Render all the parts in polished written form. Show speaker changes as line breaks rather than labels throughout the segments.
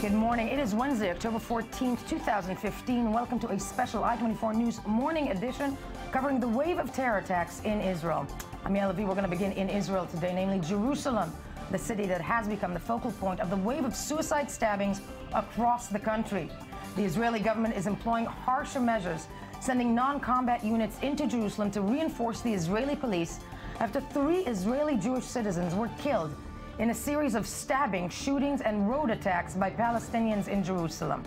Good morning. It is Wednesday, October 14th, 2015. Welcome to a special I-24 News morning edition covering the wave of terror attacks in Israel. I'm Yael Levi. We're going to begin in Israel today, namely Jerusalem, the city that has become the focal point of the wave of suicide stabbings across the country. The Israeli government is employing harsher measures, sending non-combat units into Jerusalem to reinforce the Israeli police after 3 Israeli Jewish citizens were killed in a series of stabbings, shootings, and road attacks by Palestinians in Jerusalem.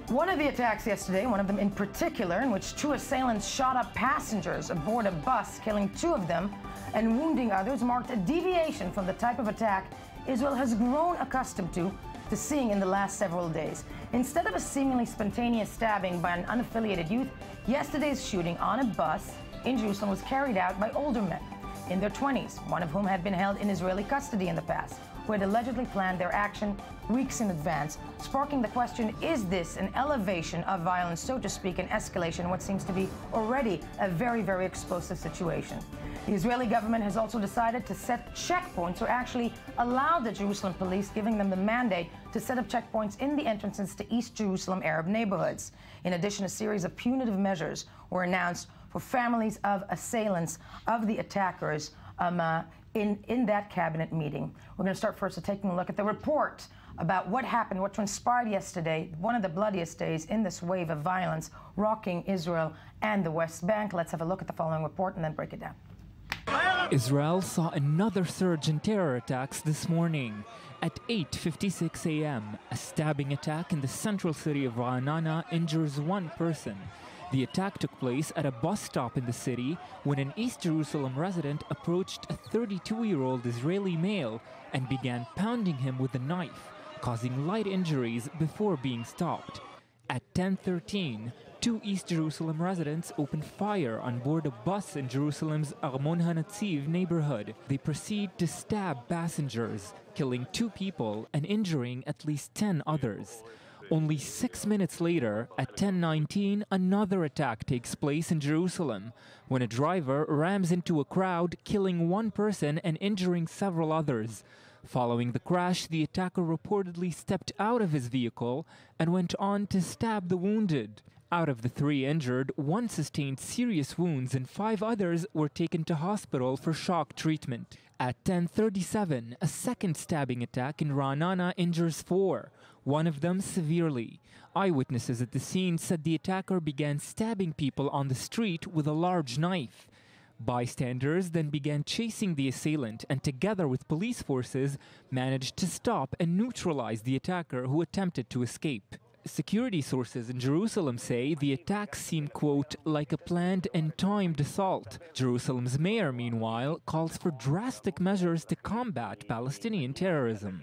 One of the attacks yesterday, one of them in particular, in which 2 assailants shot up passengers aboard a bus, killing 2 of them and wounding others, marked a deviation from the type of attack Israel has grown accustomed to seeing in the last several days. Instead of a seemingly spontaneous stabbing by an unaffiliated youth, yesterday's shooting on a bus in Jerusalem was carried out by older men in their 20s, one of whom had been held in Israeli custody in the past, who had allegedly planned their action weeks in advance, sparking the question, is this an elevation of violence, so to speak, an escalation in what seems to be already a very, very explosive situation? The Israeli government has also decided to set checkpoints, or actually allow the Jerusalem police, giving them the mandate to set up checkpoints in the entrances to East Jerusalem Arab neighborhoods. In addition, a series of punitive measures were announced for families of assailants, of the attackers, in that cabinet meeting. We're going to start first with taking a look at the report about what happened, what transpired yesterday, one of the bloodiest days in this wave of violence rocking Israel and the West Bank. Let's have a look at the following report and then break it down.
Israel saw another surge in terror attacks this morning. At 8:56 a.m., a stabbing attack in the central city of Ra'anana injures 1 person. The attack took place at a bus stop in the city when an East Jerusalem resident approached a 32-year-old Israeli male and began pounding him with a knife, causing light injuries before being stopped. At 10:13, 2 East Jerusalem residents opened fire on board a bus in Jerusalem's Armon HaNatziv neighborhood. They proceed to stab passengers, killing 2 people and injuring at least 10 others. Only 6 minutes later, at 10:19, another attack takes place in Jerusalem when a driver rams into a crowd, killing 1 person and injuring several others. Following the crash, the attacker reportedly stepped out of his vehicle and went on to stab the wounded. Out of the 3 injured, 1 sustained serious wounds and 5 others were taken to hospital for shock treatment. At 10:37, a second stabbing attack in Ra'anana injures 4, one of them severely. Eyewitnesses at the scene said the attacker began stabbing people on the street with a large knife. Bystanders then began chasing the assailant and, together with police forces, managed to stop and neutralize the attacker who attempted to escape. Security sources in Jerusalem say the attacks seem, quote, like a planned and timed assault. Jerusalem's mayor, meanwhile, calls for drastic measures to combat Palestinian terrorism.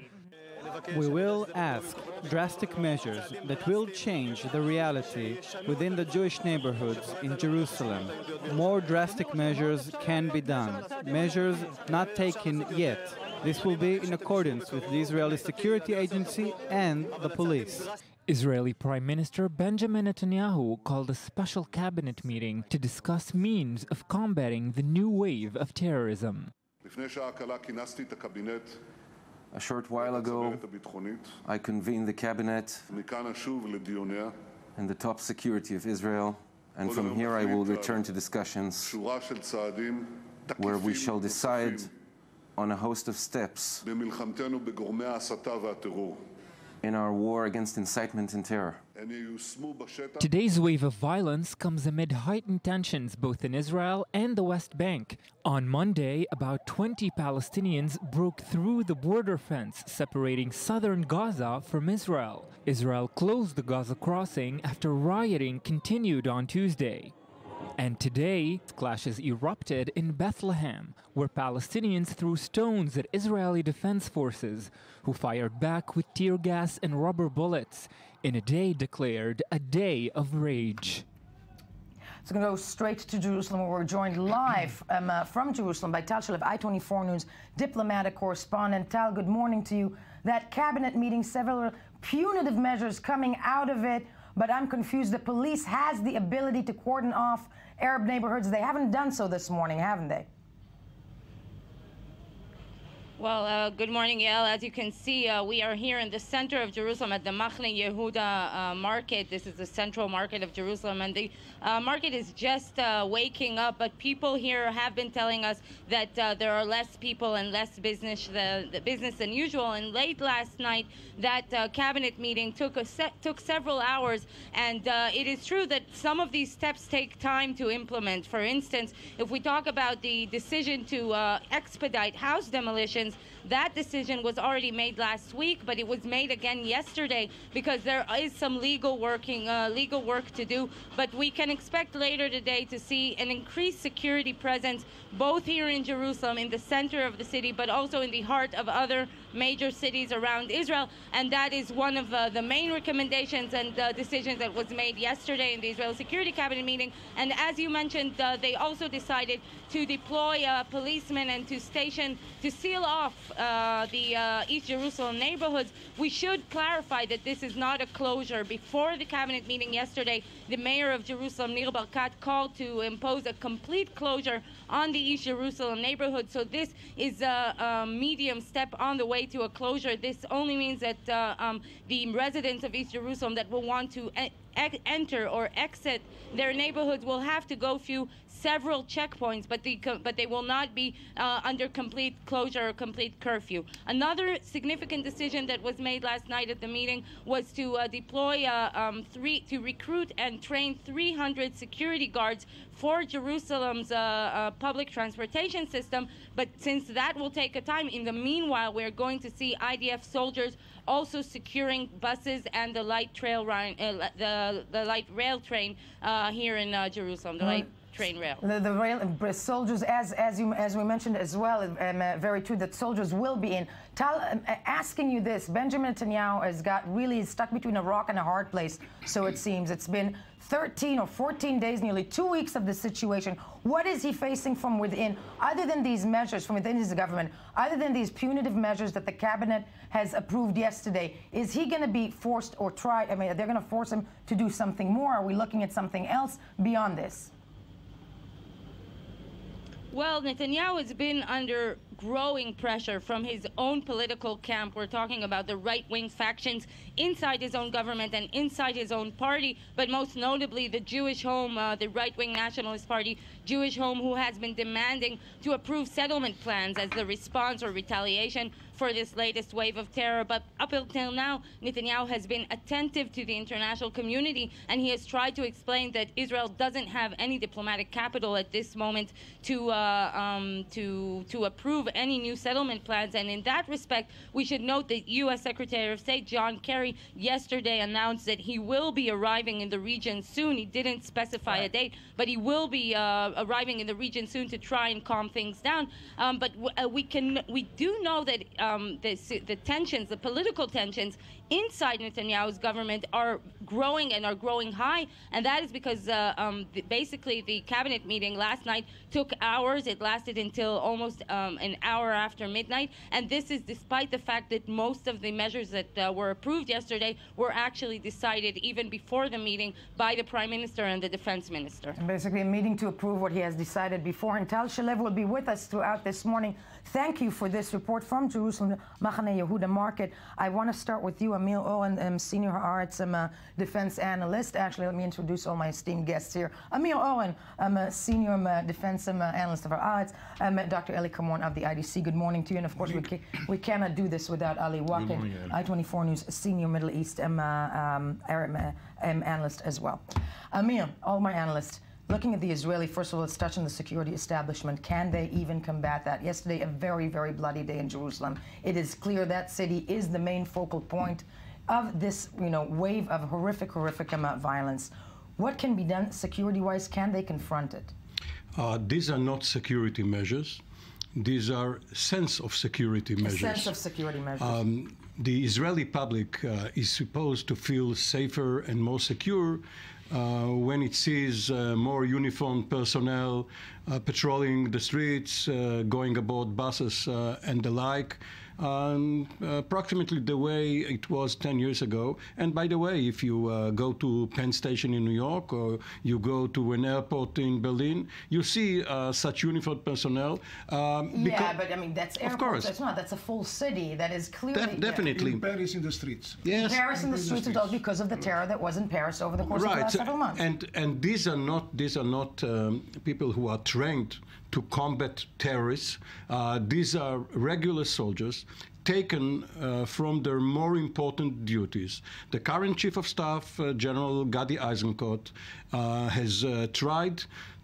We will ask drastic measures that will change the reality within the Jewish neighborhoods in Jerusalem. More drastic measures can be done. Measures not taken yet. This will be in accordance with the Israeli Security Agency and the police.
Israeli Prime Minister Benjamin Netanyahu called a special cabinet meeting to discuss means of combating the new wave of terrorism.
A short while ago, I convened the cabinet and the top security of Israel, and from here I will return to discussions where we shall decide on a host of steps in our war against incitement and terror.
Today's wave of violence comes amid heightened tensions both in Israel and the West Bank. On Monday, about 20 Palestinians broke through the border fence separating southern Gaza from Israel. Israel closed the Gaza crossing after rioting continued on Tuesday. And today, clashes erupted in Bethlehem, where Palestinians threw stones at Israeli defense forces, who fired back with tear gas and rubber bullets, in a day declared a day of rage.
So we're going to go straight to Jerusalem, where we're joined live from Jerusalem by Tal Shalev, I-24 News diplomatic correspondent. Tal, good morning to you. That cabinet meeting, several punitive measures coming out of it, but I'm confused. The police has the ability to cordon off Arab neighborhoods. They haven't done so this morning, haven't they?
Well, good morning, Yael. As you can see, we are here in the center of Jerusalem at the Machne Yehuda market. This is the central market of Jerusalem, and the market is just waking up. But people here have been telling us that there are less people and less business, the business than usual. And late last night, that cabinet meeting took several hours, and it is true that some of these steps take time to implement. For instance, if we talk about the decision to expedite house demolitions, that decision was already made last week, but it was made again yesterday because there is some legal work to do. But we can expect later today to see an increased security presence both here in Jerusalem, in the center of the city, but also in the heart of other major cities around Israel. And that is one of the main recommendations and decisions that was made yesterday in the Israel Security Cabinet meeting. And as you mentioned, they also decided to deploy policemen and to seal off the East Jerusalem neighborhoods. We should clarify that this is not a closure. Before the cabinet meeting yesterday, the mayor of Jerusalem, Nir Barkat, called to impose a complete closure on the East Jerusalem neighborhood. So this is a medium step on the way to a closure. This only means that the residents of East Jerusalem that will want to enter or exit their neighborhoods will have to go through several checkpoints, but they will not be under complete closure or complete curfew. Another significant decision that was made last night at the meeting was to deploy to recruit and train 300 security guards for Jerusalem's public transportation system. But since that will take a time, in the meanwhile, we're going to see IDF soldiers also securing buses and the light the light rail train here in Jerusalem. The light train rail.
The rail soldiers, as we mentioned as well, very true that soldiers will be in. Asking you this, Benjamin Netanyahu has got really stuck between a rock and a hard place. So it seems it's been 13 or 14 days, nearly 2 weeks of this situation. What is he facing from within, other than these measures from within his government, other than these punitive measures that the cabinet has approved yesterday? Is he going to be forced or try? I mean, they're going to force him to do something more? Are we looking at something else beyond this?
Well, Netanyahu has been under growing pressure from his own political camp. We're talking about the right-wing factions inside his own government and inside his own party, but most notably the Jewish Home, the right-wing nationalist party, Jewish Home, who has been demanding to approve settlement plans as the response or retaliation for this latest wave of terror. But up until now, Netanyahu has been attentive to the international community, and he has tried to explain that Israel doesn't have any diplomatic capital at this moment to approve any new settlement plans. And in that respect, we should note that U.S. Secretary of State John Kerry yesterday announced that he will be arriving in the region soon. He didn't specify a date, but he will be arriving in the region soon to try and calm things down. But we do know that the tensions, the political tensions inside Netanyahu's government are growing and are growing high, and that is because basically the cabinet meeting last night took hours. It lasted until almost an hour after midnight, and this is despite the fact that most of the measures that were approved yesterday were actually decided even before the meeting by the Prime Minister and the Defense Minister.
And basically a meeting to approve what he has decided before. And Tal Shalev will be with us throughout this morning. Thank you for this report from Jerusalem Machane Yehuda Market. I want to start with you, Amir Oren, Senior Haaretz Defense Analyst. Actually, let me introduce all my esteemed guests here. Amir Oren, Senior Defense Analyst of Haaretz. Dr. Eli Kamon of the IDC. Good morning to you. And of course, we cannot do this without Ali Waked, I-24 News Senior Middle East Analyst as well. Amir, all my analysts, looking at the Israeli, first of all, let's touch on the security establishment. Can they even combat that? Yesterday, a very, very bloody day in Jerusalem. It is clear that city is the main focal point of this, wave of horrific violence. What can be done security-wise? Can they confront it?
These are not security measures. These are sense of security measures.
A sense of security measures.
The Israeli public is supposed to feel safer and more secure when it sees more uniformed personnel patrolling the streets, going aboard buses and the like. approximately the way it was 10 years ago. And by the way, if you go to Penn Station in New York or you go to an airport in Berlin, you see such uniformed personnel.
Yeah, but I mean, that's airports.
Of course.
That's not. That's a full city that is clearly...
Definitely.
In Paris in the streets.
Yes.
Paris in the streets because of the terror that was in Paris over the course of the last several months.
And these are not people who are trained to combat terrorists. These are regular soldiers taken from their more important duties. The current Chief of Staff, General Gadi Eisenkot, has tried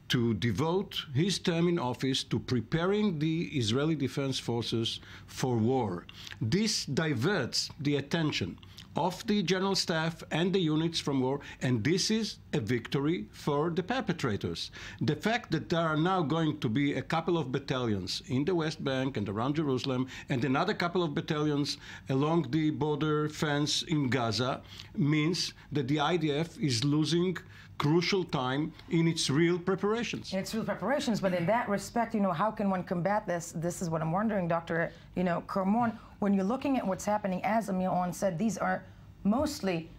to devote his term in office to preparing the Israeli Defense Forces for war. This diverts the attention of the General Staff and the units from war, and this is a victory for the perpetrators. The fact that there are now going to be a couple of battalions in the West Bank and around Jerusalem, and another couple of battalions along the border fence in Gaza, means that the IDF is losing crucial time in its real preparations.
In its real preparations, but in that respect, how can one combat this? This is what I'm wondering, Dr. Kermon, when you're looking at what's happening, as Amir On said, these are mostly,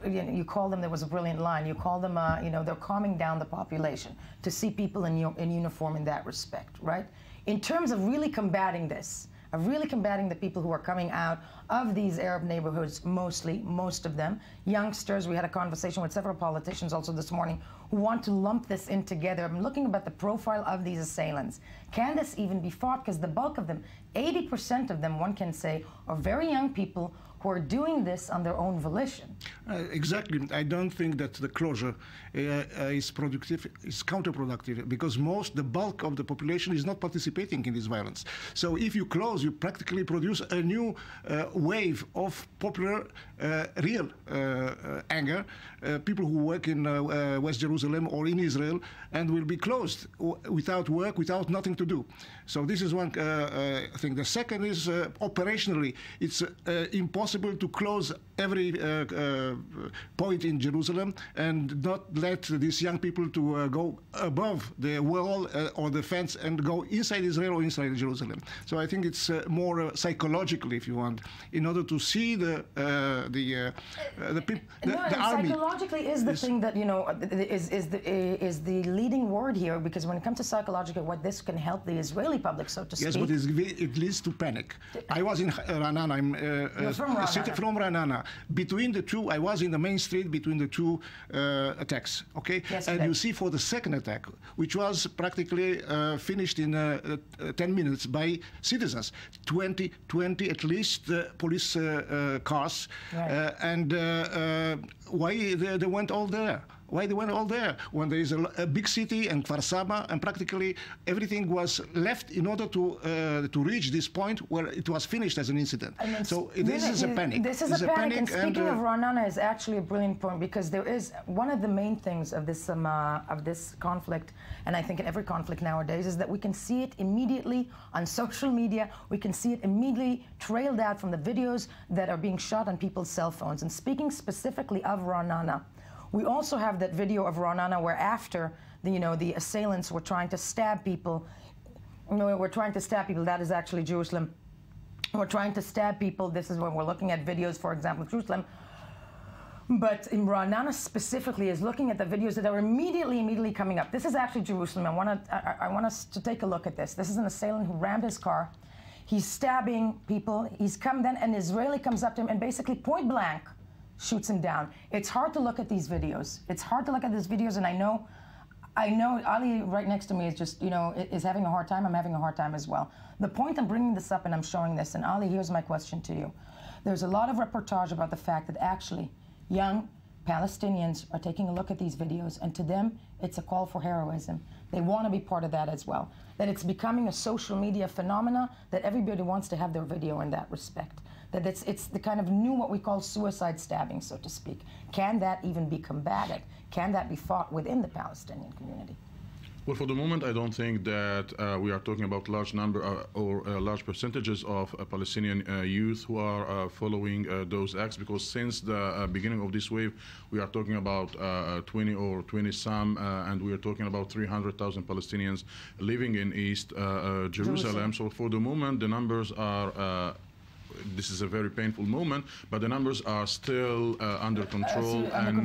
you call them, there was a brilliant line, you call them, they're calming down the population to see people in uniform in that respect, right? In terms of really combating this, of really combating the people who are coming out of these Arab neighborhoods, most of them, youngsters. We had a conversation with several politicians also this morning who want to lump this in together. I'm looking at the profile of these assailants. Can this even be fought? Because the bulk of them, 80% of them, one can say, are very young people who are doing this on their own volition.
Exactly. I don't think that the closure is counterproductive, because the bulk of the population is not participating in this violence. So if you close, you practically produce a new wave of popular, real anger, people who work in West Jerusalem or in Israel, and will be closed without work, without nothing to do. So this is one thing. The second is operationally, it's impossible to close every point in Jerusalem and not let these young people to go above the wall or the fence and go inside Israel or inside Jerusalem. So I think it's more psychologically, if you want, in order to see the army.
Psychologically is the thing that is the leading word here, because when it comes to psychological, what this can help the Israeli public, so to speak.
Yes, but it leads to panic. I was in Ra'anana. I'm from Ra'anana. Between the two, I was in the main street between the two attacks. Okay, and you see for the second attack, which was practically finished in 10 minutes by citizens, 20 at least police cars, right. And why they went all there? Why they went all there when there is a big city and Kfar Saba, and practically everything was left in order to reach this point where it was finished as an incident. So this is a panic.
This is a panic. And speaking of Ra'anana is actually a brilliant point, because there is one of the main things of this conflict, and I think in every conflict nowadays, is that we can see it immediately on social media. We can see it immediately trailed out from the videos that are being shot on people's cell phones. And speaking specifically of Ra'anana, we also have that video of Ra'anana where after the assailants were trying to stab people. That is actually Jerusalem. We're trying to stab people. This is when we're looking at videos, for example, of Jerusalem. But in Ra'anana specifically is looking at the videos that are immediately coming up. This is actually Jerusalem. I want us to take a look at this. This is an assailant who rammed his car. He's stabbing people. He's come then, an Israeli comes up to him and basically point blank shoots him down. It's hard to look at these videos. It's hard to look at these videos, and I know Ali right next to me is just, is having a hard time. I'm having a hard time as well. The point I'm bringing this up and I'm showing this, and Ali, here's my question to you. There's a lot of reportage about the fact that actually young Palestinians are taking a look at these videos, and to them, it's a call for heroism. They want to be part of that as well. That it's becoming a social media phenomena, that everybody wants to have their video in that respect. That it's the kind of new, what we call suicide stabbing, so to speak. Can that even be combated? Can that be fought within the Palestinian community?
Well, for the moment, I don't think that we are talking about large number or large percentages of Palestinian youth who are following those acts, because since the beginning of this wave, we are talking about 20 or 20-some, and we are talking about 300,000 Palestinians living in East Jerusalem. So for the moment, the numbers are this is a very painful moment, but the numbers are still under control and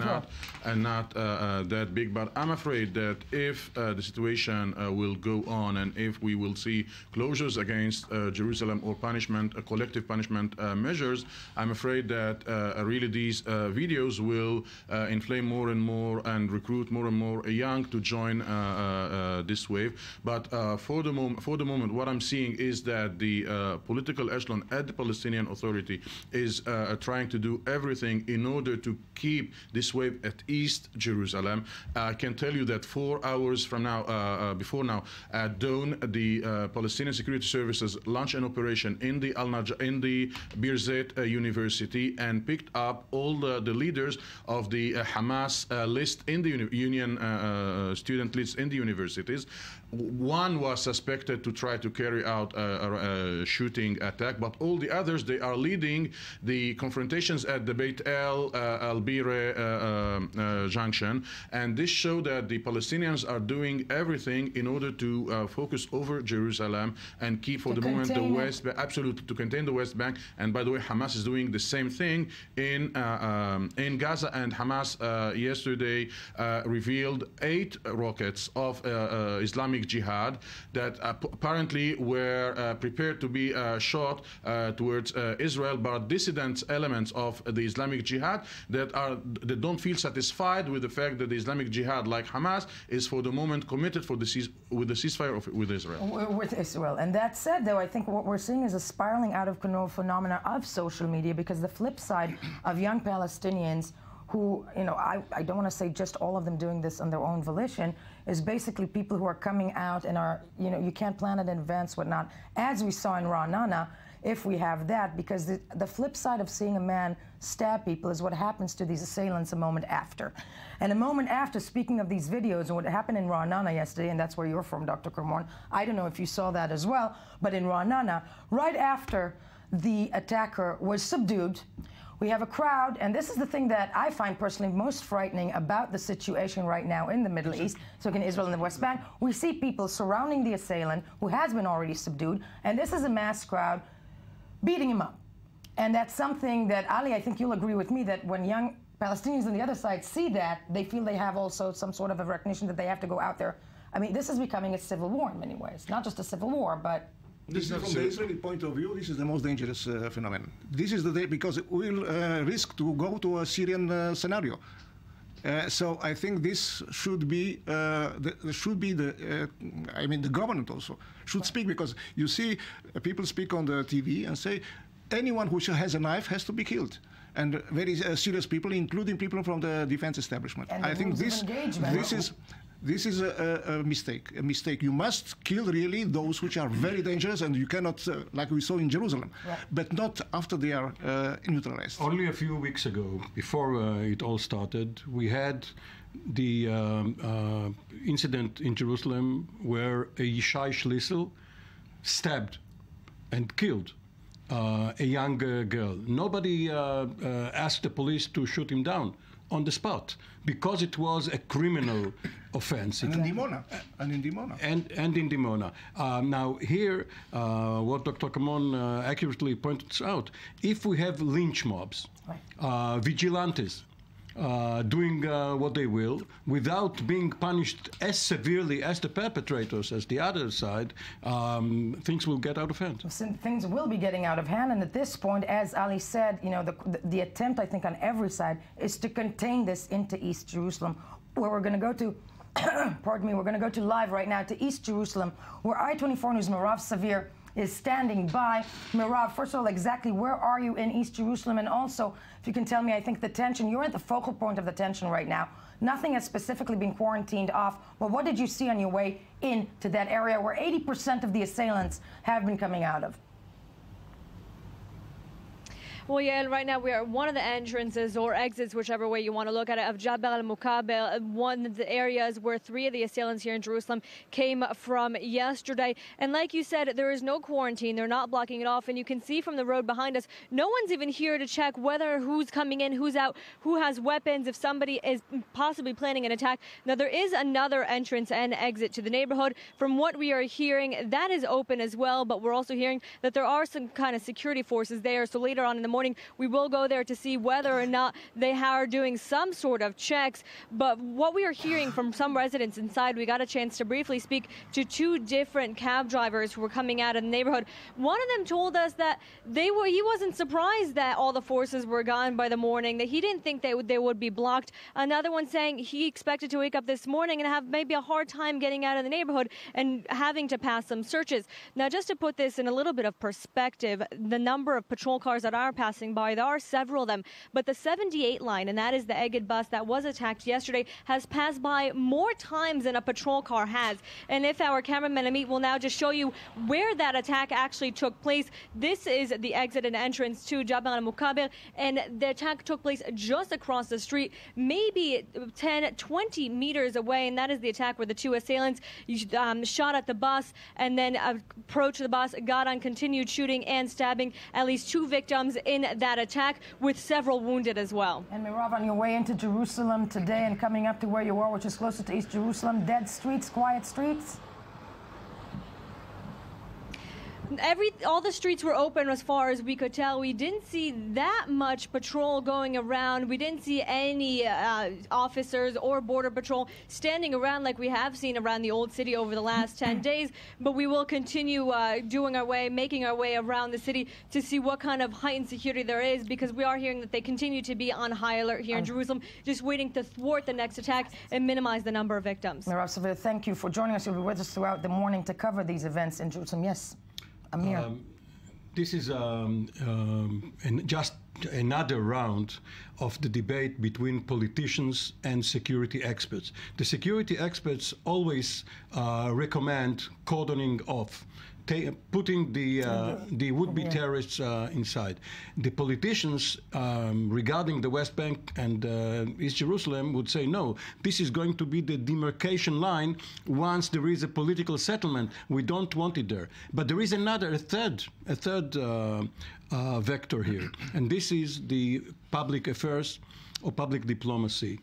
not that big. But I'm afraid that if the situation will go on, and if we will see closures against Jerusalem or punishment, collective punishment measures, I'm afraid that really these videos will inflame more and more and recruit more and more young to join this wave. But for the moment, what I'm seeing is that the political echelon at the Palestinian Authority is trying to do everything in order to keep this wave at East Jerusalem. I can tell you that 4 hours from now, before now, at dawn, the Palestinian Security Services launched an operation in the Birzeit University and picked up all the leaders of the Hamas list in the union student list in the universities. One was suspected to try to carry out a shooting attack, but all the others, they are leading the confrontations at the Beit El Al-Bire junction, and this showed that the Palestinians are doing everything in order to focus over Jerusalem and keep for the moment the West Bank, absolutely, to contain the West Bank. And by the way, Hamas is doing the same thing in Gaza, and Hamas yesterday revealed 8 rockets of Islamic Jihad that apparently were prepared to be shot towards Israel, but dissident elements of the Islamic Jihad that don't feel satisfied with the fact that the Islamic Jihad, like Hamas, is for the moment committed with the ceasefire with Israel.
With Israel. And that said, though, I think what we're seeing is a spiraling out of control phenomena of social media, because the flip side of young Palestinians who, you know, I don't want to say just all of them doing this on their own volition, is basically people who are coming out and are, you know, you can't plan it in advance, whatnot, as we saw in Ra'anana, if we have that, because the flip side of seeing a man stab people is what happens to these assailants a moment after. And a moment after, speaking of these videos and what happened in Ra'anana yesterday, and that's where you're from, Dr. Kermorn, I don't know if you saw that as well, but in Ra'anana, right after the attacker was subdued, we have a crowd, and this is the thing that I find personally most frightening about the situation right now in the Middle East, so in Israel and the West Bank. We see people surrounding the assailant who has been already subdued, and this is a mass crowd beating him up. And that's something that, Ali, I think you'll agree with me, that when young Palestinians on the other side see that, they feel they have also some sort of a recognition that they have to go out there. I mean, this is becoming a civil war in many ways. Not just a civil war, but...
This is from the Israeli point of view, this is the most dangerous phenomenon. This is the day, because we'll risk to go to a Syrian scenario. So I think this should be I mean, the government also should speak, because you see people speak on the TV and say anyone who has a knife has to be killed. And very serious people, including people from the defense establishment.
And
I think this is a mistake. You must kill really those which are very dangerous, and you cannot, like we saw in Jerusalem, but not after they are neutralized.
Only a few weeks ago, before it all started, we had the incident in Jerusalem where a Yishai Schlissel stabbed and killed a young girl. Nobody asked the police to shoot him down on the spot, because it was a criminal offense.
And in Dimona. And
in Dimona. Now here, what Dr. Kamon accurately points out, if we have lynch mobs, vigilantes, doing what they will, without being punished as severely as the perpetrators, as the other side, things will get out of hand.
Things will be getting out of hand, and at this point, as Ali said, you know, the attempt, I think, on every side is to contain this into East Jerusalem, where we're going to go to, pardon me, we're going to go to live right now to East Jerusalem, where I-24 News' Mirav Savir is standing by. Mirav, first of all, exactly where are you in East Jerusalem? And also, if you can tell me, I think the tension, you're at the focal point of the tension right now. Nothing has specifically been quarantined off. Well, what did you see on your way into that area where 80% of the assailants have been coming out of?
Well, yeah, and right now we are at one of the entrances or exits, whichever way you want to look at it, of Jabal al-Muqabil, one of the areas where 3 of the assailants here in Jerusalem came from yesterday. And like you said, there is no quarantine. They're not blocking it off. And you can see from the road behind us, no one's even here to check who's coming in, who's out, who has weapons, if somebody is possibly planning an attack. Now, there is another entrance and exit to the neighborhood. From what we are hearing, that is open as well. But we're also hearing that there are some kind of security forces there. So later on in the morning, we will go there to see whether or not they are doing some sort of checks. But what we are hearing from some residents inside, we got a chance to briefly speak to 2 different cab drivers who were coming out of the neighborhood. One of them told us that he wasn't surprised that all the forces were gone by the morning, that he didn't think they would be blocked. Another one saying he expected to wake up this morning and have maybe a hard time getting out of the neighborhood and having to pass some searches. Now, just to put this in a little bit of perspective, the number of patrol cars that are passing by, there are several of them, but the 78 line, and that is the Egged bus that was attacked yesterday, has passed by more times than a patrol car has. And if our cameraman Amit will now just show you where that attack actually took place, this is the exit and entrance to Jabal al-Muqabil, and the attack took place just across the street, maybe 10, 20 meters away, and that is the attack where the 2 assailants shot at the bus and then approached the bus, got on, continued shooting and stabbing at least 2 victims in that attack, with several wounded as well.
And Mirav, on your way into Jerusalem today and coming up to where you are, which is closer to East Jerusalem, dead streets, quiet streets?
All the streets were open as far as we could tell. We didn't see that much patrol going around. We didn't see any officers or border patrol standing around like we have seen around the old city over the last 10 days. But we will continue making our way around the city to see what kind of heightened security there is, because we are hearing that they continue to be on high alert here in Jerusalem, just waiting to thwart the next attack and minimize the number of victims.
Mirav Savir, thank you for joining us. You'll be with us throughout the morning to cover these events in Jerusalem. Yes. Amir.
This is just another round of the debate between politicians and security experts. The security experts always recommend cordoning off, putting the would-be terrorists inside. The politicians regarding the West Bank and East Jerusalem would say, no, this is going to be the demarcation line once there is a political settlement. We don't want it there. But there is a third vector here, and this is the public affairs or public diplomacy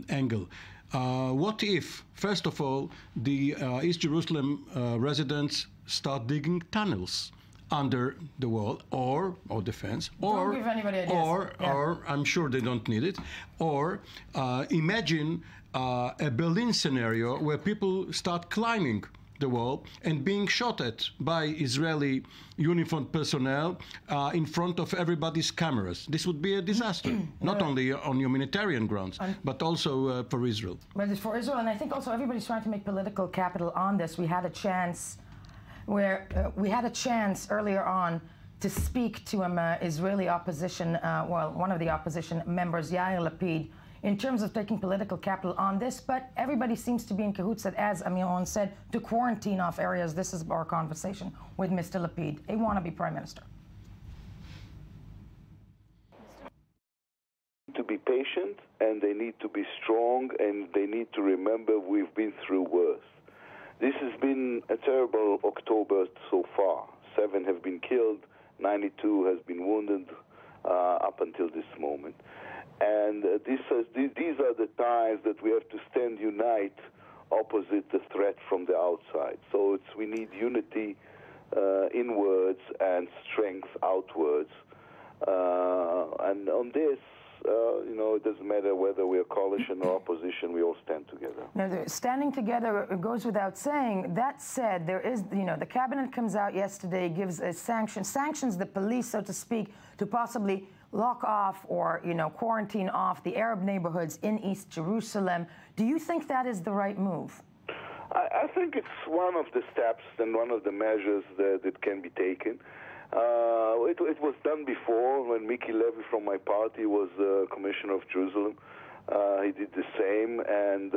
angle. What if, first of all, the East Jerusalem residents start digging tunnels under the wall or the fence, or I'm sure they don't need it, or imagine a Berlin scenario where people start climbing the wall and being shot at by Israeli uniformed personnel in front of everybody's cameras. This would be a disaster, not only on humanitarian grounds, but also for Israel.
But it's for Israel, and I think also everybody's trying to make political capital on this. We had a chance earlier on to speak to Israeli opposition, one of the opposition members, Yair Lapid, in terms of taking political capital on this, but everybody seems to be in cahoots that, as Amir said, to quarantine off areas. This is our conversation with Mr. Lapid, a wannabe prime minister.
To be patient, and they need to be strong, and they need to remember we've been through worse. This has been a terrible October so far. 7 have been killed, 92 has been wounded up until this moment. And these are the times that we have to stand unite opposite the threat from the outside. So we need unity inwards and strength outwards. And on this, it doesn't matter whether we're coalition or opposition, we all stand together.
Now, standing together goes without saying. That said, there is, the cabinet comes out yesterday, gives a sanctions the police, so to speak, to possibly lock off or, quarantine off the Arab neighborhoods in East Jerusalem. Do you think that is the right move?
I think it's one of the steps and one of the measures that can be taken. It was done before when Miki Levy from my party was Commissioner of Jerusalem. He did the same, and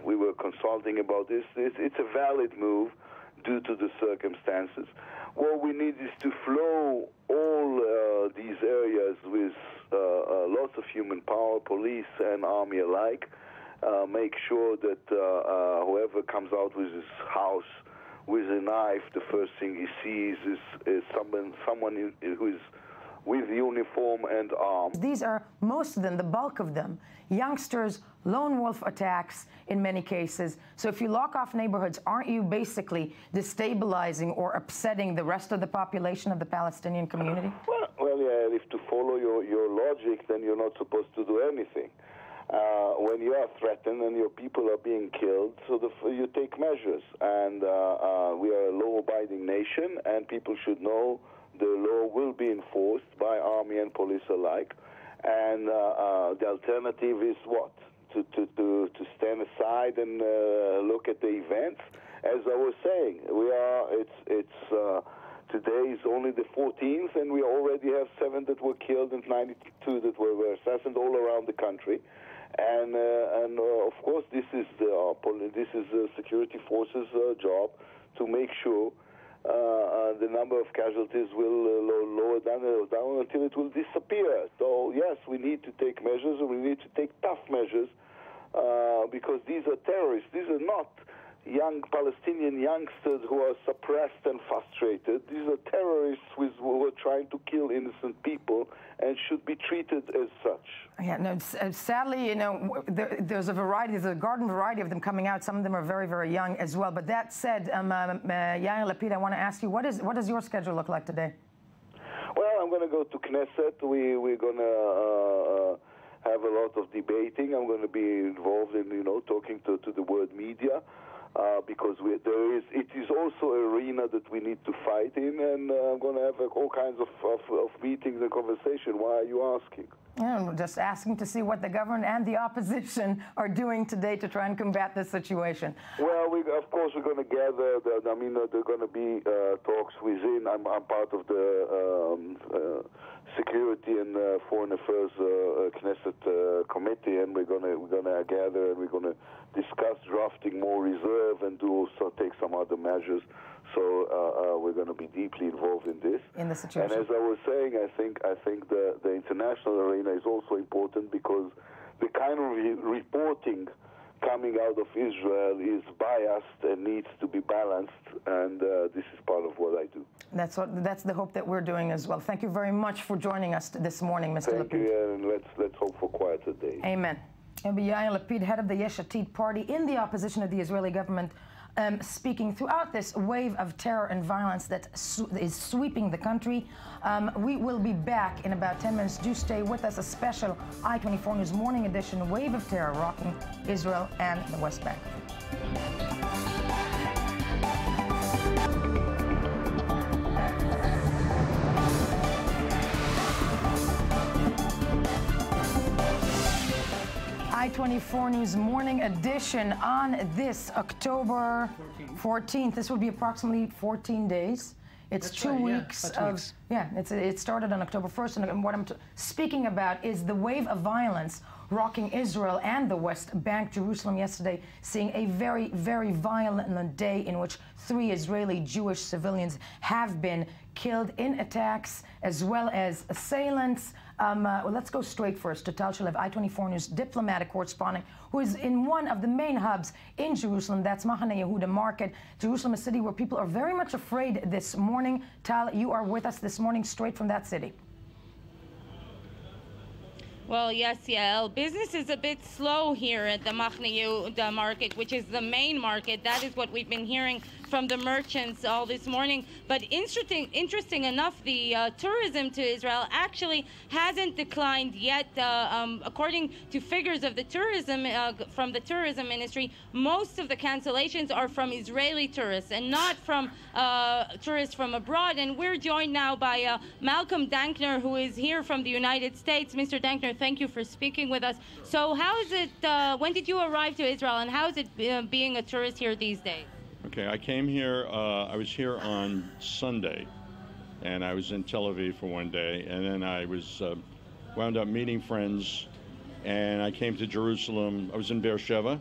we were consulting about this. It's a valid move due to the circumstances. What we need is to flow all these areas with lots of human power, police and army alike. Make sure that whoever comes out with his house with a knife, the first thing he sees is someone who is with uniform and armed.
These are, most of them, the bulk of them, youngsters, lone wolf attacks in many cases. So if you lock off neighborhoods, aren't you basically destabilizing or upsetting the rest of the population of the Palestinian community?
Well, yeah, if to follow your logic, then you're not supposed to do anything. When you are threatened and your people are being killed, so you take measures. And we are a law-abiding nation, and people should know the law will be enforced by army and police alike. And the alternative is what? To stand aside and look at the events. As I was saying, today is only the 14th, and we already have 7 that were killed and 92 that were assassinated all around the country. And of course, this is the security forces' job to make sure the number of casualties will lower down until it will disappear. So yes, we need to take measures, and we need to take tough measures because these are terrorists. These are not young Palestinian youngsters who are suppressed and frustrated. These are terrorists who are trying to kill innocent people and should be treated as such.
Yeah, no, sadly, you know, there's a garden variety of them coming out. Some of them are very, very young as well. But that said, Yair Lapid, I want to ask you, what does your schedule look like today?
Well, I'm going to go to Knesset. We're going to have a lot of debating. I'm going to be involved in, talking to the world media. Because it is also an arena that we need to fight in, and I'm going to have all kinds of meetings and conversation. Why are you asking?
Yeah, I'm just asking to see what the government and the opposition are doing today to try and combat this situation.
Well, of course, we're going to gather. There are going to be talks within. I'm part of the Security and Foreign Affairs Knesset committee, and we're going to gather and we're going to discuss drafting more reserve and also take some other measures. So we're going to be deeply involved in this.
In the situation.
And as I was saying, I think the international arena is also important because the kind of reporting coming out of Israel is biased and needs to be balanced, and this is part of what I do.
That's the hope that we're doing as well. Thank you very much for joining us this morning, Mr. Lapid.
Thank you, and let's hope for quieter days.
Amen. Yair Lapid, head of the Yesh Atid party in the opposition of the Israeli government, speaking throughout this wave of terror and violence that is sweeping the country. We will be back in about 10 minutes. Do stay with us. A special I-24 News Morning Edition, Wave of Terror rocking Israel and the West Bank. I-24 News Morning Edition on this October 14th. This will be approximately 14 days. It's
That's
2
right,
weeks
yeah, 2 weeks.
It started on October 1st, and what I'm speaking about is the wave of violence rocking Israel and the West Bank. Jerusalem yesterday seeing a very, very violent day in which 3 Israeli Jewish civilians have been killed in attacks, as well as assailants. Well, let's go straight first to Tal Shalev, I-24 News diplomatic correspondent, who is in one of the main hubs in Jerusalem. That's Machane Yehuda Market. Jerusalem, a city where people are very much afraid this morning. Tal, you are with us this morning straight from that city.
Well, yes, Yael. Business is a bit slow here at the Machane Yehuda Market, which is the main market. That is what we've been hearing from the merchants all this morning. But interesting enough, the tourism to Israel actually hasn't declined yet. According to figures of the tourism from the tourism ministry, most of the cancellations are from Israeli tourists and not from tourists from abroad. And we're joined now by Malcolm Dankner, who is here from the United States. Mr. Dankner, thank you for speaking with us. So how is it, when did you arrive to Israel, and how is it being a tourist here these days?
Okay, I came here, I was here on Sunday, and I was in Tel Aviv for one day, and then I was wound up meeting friends, and I came to Jerusalem. I was in Beersheba,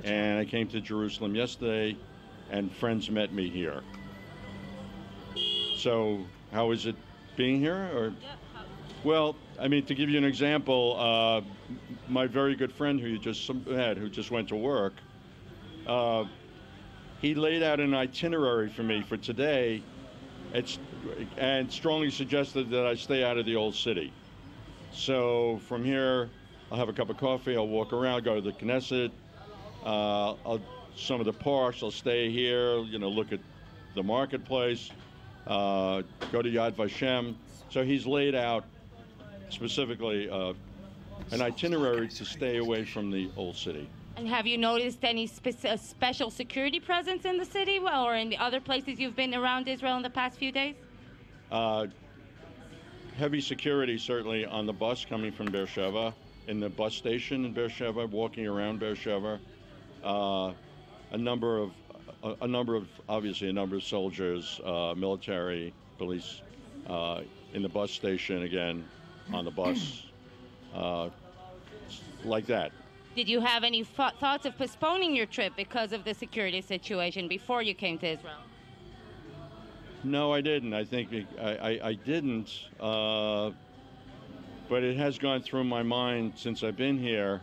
and I came to Jerusalem yesterday, and friends met me here. So how is it being here? Or, well, I mean, to give you an example, my very good friend who you just had, who just went to work, he laid out an itinerary for me for today, and strongly suggested that I stay out of the old city. So from here, I'll have a cup of coffee, I'll walk around, go to the Knesset, some of the parks, I'll stay here, you know, look at the marketplace, go to Yad Vashem. So he's laid out specifically an itinerary to stay away from the old city.
And have you noticed any special security presence in the city or in the other places you've been around Israel in the past few days?
Heavy security certainly on the bus coming from Beersheba, in the bus station in Beersheba, walking around Beersheba. A number of soldiers, military, police, in the bus station again, on the bus, like that.
Did you have any thoughts of postponing your trip because of the security situation before you came to Israel?
No, I didn't. I think I didn't, but it has gone through my mind since I've been here.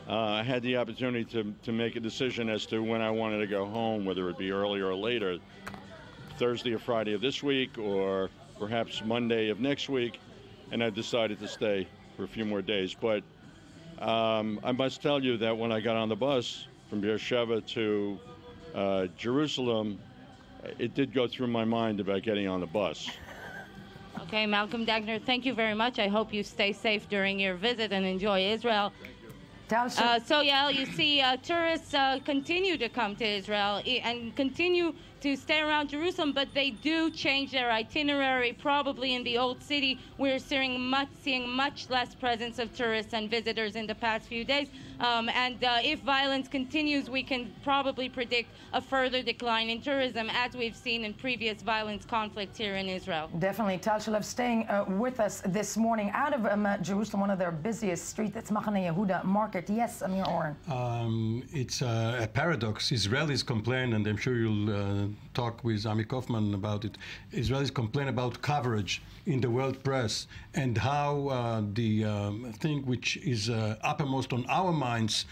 I had the opportunity to make a decision as to when I wanted to go home, whether it be earlier or later, Thursday or Friday of this week, or perhaps Monday of next week, and I decided to stay for a few more days. But I must tell you that when I got on the bus from Beersheba to Jerusalem, it did go through my mind about getting on the bus.
Okay, Malcolm Dagner, thank you very much. I hope you stay safe during your visit and enjoy Israel. So, yeah, you see, tourists continue to come to Israel and continue to stay around Jerusalem, but they do change their itinerary. Probably in the old city, we're seeing much less presence of tourists and visitors in the past few days. And if violence continues, we can probably predict a further decline in tourism, as we've seen in previous violence conflicts here in Israel.
Definitely. Tal Shalev staying with us this morning out of Jerusalem, one of their busiest streets. That's Machane Yehuda Market. Yes, Amir Oren.
It's a paradox. Israelis complain, and I'm sure you'll talk with Ami Kaufman about it. Israelis complain about coverage in the world press and how the thing which is uppermost on our minds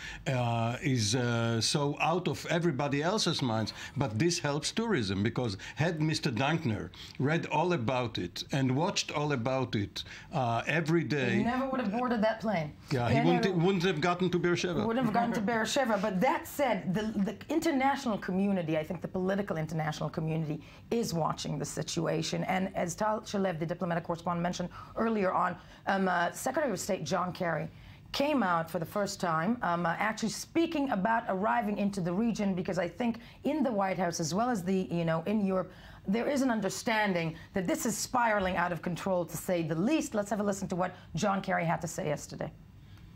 is so out of everybody else's minds. But this helps tourism, because had Mr. Dankner read all about it and watched all about it every day,
he never would have boarded that plane.
Yeah, he wouldn't have gotten to Beersheba.
Wouldn't have gotten to Beersheba. But that said, the international community, I think the political international community, is watching the situation. And as Tal Shalev, the diplomatic correspondent, mentioned earlier on, Secretary of State John Kerry came out for the first time, actually speaking about arriving into the region, because I think in the White House, as well as in Europe, there is an understanding that this is spiraling out of control, to say the least. Let's have a listen to what John Kerry had to say yesterday.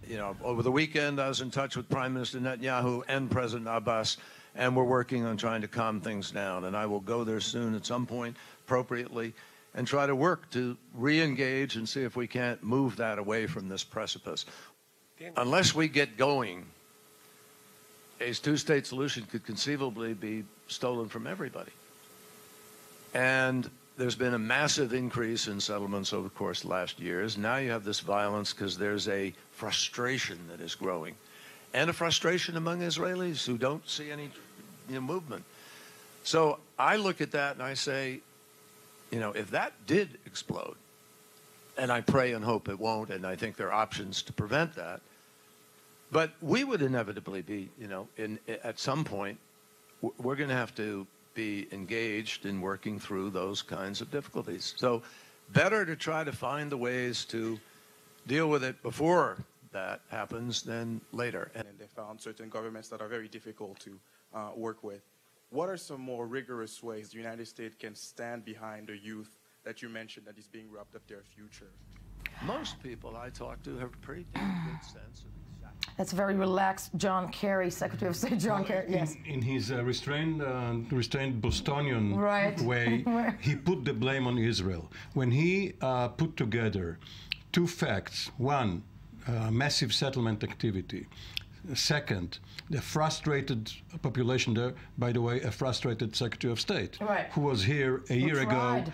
You know, over the weekend, I was in touch with Prime Minister Netanyahu and President Abbas, and we're working on trying to calm things down. And I will go there soon at some point, appropriately, and try to work to re-engage and see if we can't move that away from this precipice. Unless we get going, a two-state solution could conceivably be stolen from everybody. And there's been a massive increase in settlements over the course of the last years. Now you have this violence because there's a frustration that is growing, and a frustration among Israelis who don't see any movement. So I look at that and I say, if that did explode, and I pray and hope it won't, and I think there are options to prevent that, but we would inevitably be, at some point, we're going to have to be engaged in working through those kinds of difficulties. So better to try to find the ways to deal with it before that happens than later.
And they found certain governments that are very difficult to work with. What are some more rigorous ways the United States can stand behind the youth that you mentioned that is being robbed of their future?
Most people I talk to have a pretty damn good sense of exactly.
That's very relaxed John Kerry, Secretary of State John Kerry, yes.
In his restrained Bostonian way, he put the blame on Israel. When he put together two facts: one, massive settlement activity; Second, the frustrated population there, by the way, a frustrated Secretary of State, who was here a year ago,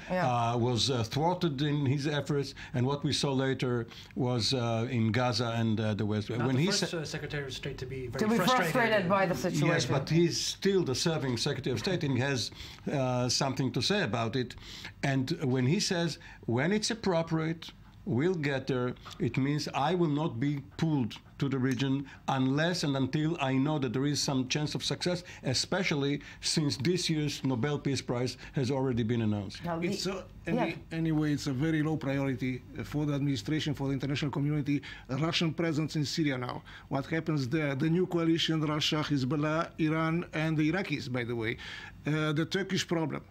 was thwarted in his efforts, and what we saw later was in Gaza and the West.
Not when the first Secretary of State to be very
frustrated by the situation.
Yes, but he's still the serving Secretary of State, and he has something to say about it. And when he says, when it's appropriate, we'll get there, it means I will not be pulled to the region unless and until I know that there is some chance of success, especially since this year's Nobel Peace Prize has already been announced.
Anyway, it's a very low priority for the administration, for the international community. A Russian presence in Syria now. What happens there? The new coalition, Russia, Hezbollah, Iran, and the Iraqis, by the way. The Turkish problem.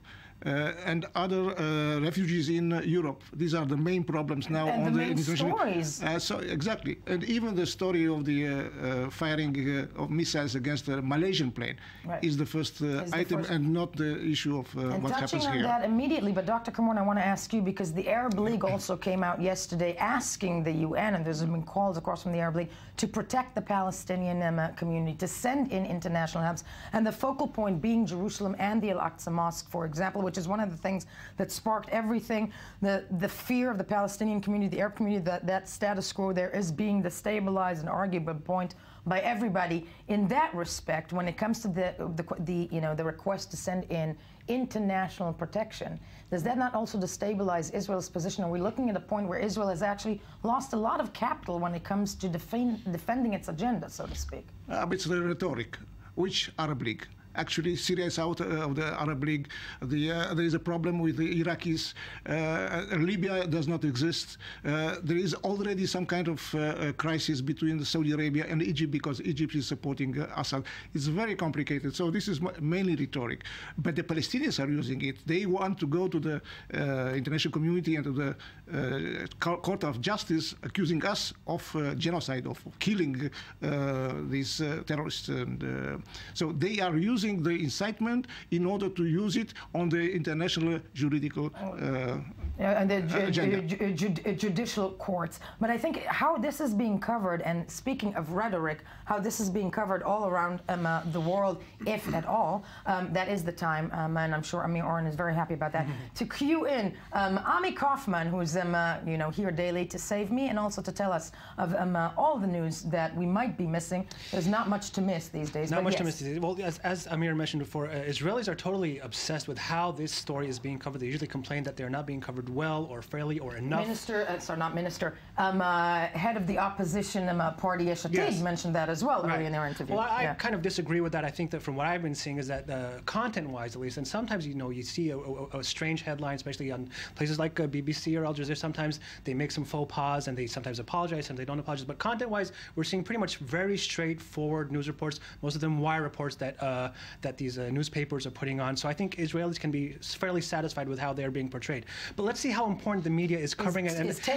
And other refugees in Europe. These are the main problems now
and
on
the
international
stories.
Exactly, and even the story of the firing of missiles against the Malaysian plane is the first item, and not the issue of what happens here.
Touching on that immediately, but Dr. Kamorn, I want to ask you, because the Arab League also came out yesterday asking the UN, and there's been calls across from the Arab League, to protect the Palestinian community, to send in international help, and the focal point being Jerusalem and the Al-Aqsa Mosque, for example, which is one of the things that sparked everything. The fear of the Palestinian community, the Arab community, that status quo there is being destabilized, an arguable point by everybody. In that respect, when it comes to the request to send in international protection, does that not also destabilize Israel's position? Are we looking at a point where Israel has actually lost a lot of capital when it comes to defending its agenda, so to speak?
It's the rhetoric. Which Arab League? Actually, Syria is out of the Arab League. There is a problem with the Iraqis. Libya does not exist. There is already some kind of crisis between Saudi Arabia and Egypt, because Egypt is supporting Assad. It's very complicated. So this is mainly rhetoric. But the Palestinians are using it. They want to go to the international community and to the Court of Justice, accusing us of genocide, of killing these terrorists. And so they are using the incitement in order to use it on the international juridical
and the judicial courts. But I think how this is being covered, and speaking of rhetoric, how this is being covered all around the world, if at all, that is the time, and I'm sure Amir Oren is very happy about that, to cue in Ami Kaufman, who's here daily to save me and also to tell us of all the news that we might be missing. There's not much to miss these days.
Not much to miss these days. Well, as Amir mentioned before, Israelis are totally obsessed with how this story is being covered. They usually complain that they're not being covered well or fairly or enough.
Head of the opposition party, Eshatid, mentioned that as well earlier in their interview.
Well, I kind of disagree with that. I think that from what I've been seeing is that content-wise, at least, and sometimes you see a strange headline, especially on places like BBC or Al Jazeera. Sometimes they make some faux pas and they sometimes apologize and they don't apologize. But content-wise, we're seeing pretty much very straightforward news reports. Most of them wire reports that these newspapers are putting on. So I think Israelis can be fairly satisfied with how they're being portrayed. But let's see how important the media is covering it.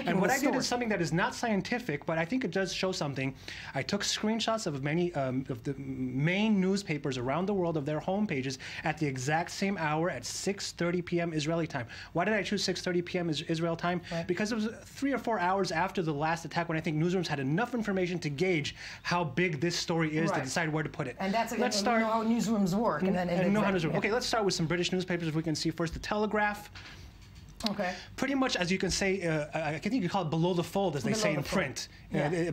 And what I did is something that is not scientific, but I think it does show something. I took screenshots of many of the main newspapers around the world of their homepages at the exact same hour at 6:30 p.m. Israeli time. Why did I choose 6:30 p.m. Israel time? Because it was 3 or 4 hours after the last attack, when I think newsrooms had enough information to gauge how big this story is to decide where to put it.
And let's start how newsrooms work.
Okay, let's start with some British newspapers, if we can see first. The Telegraph.
Okay.
Pretty much, as you can say, I think you could call it below the fold, as they say in print.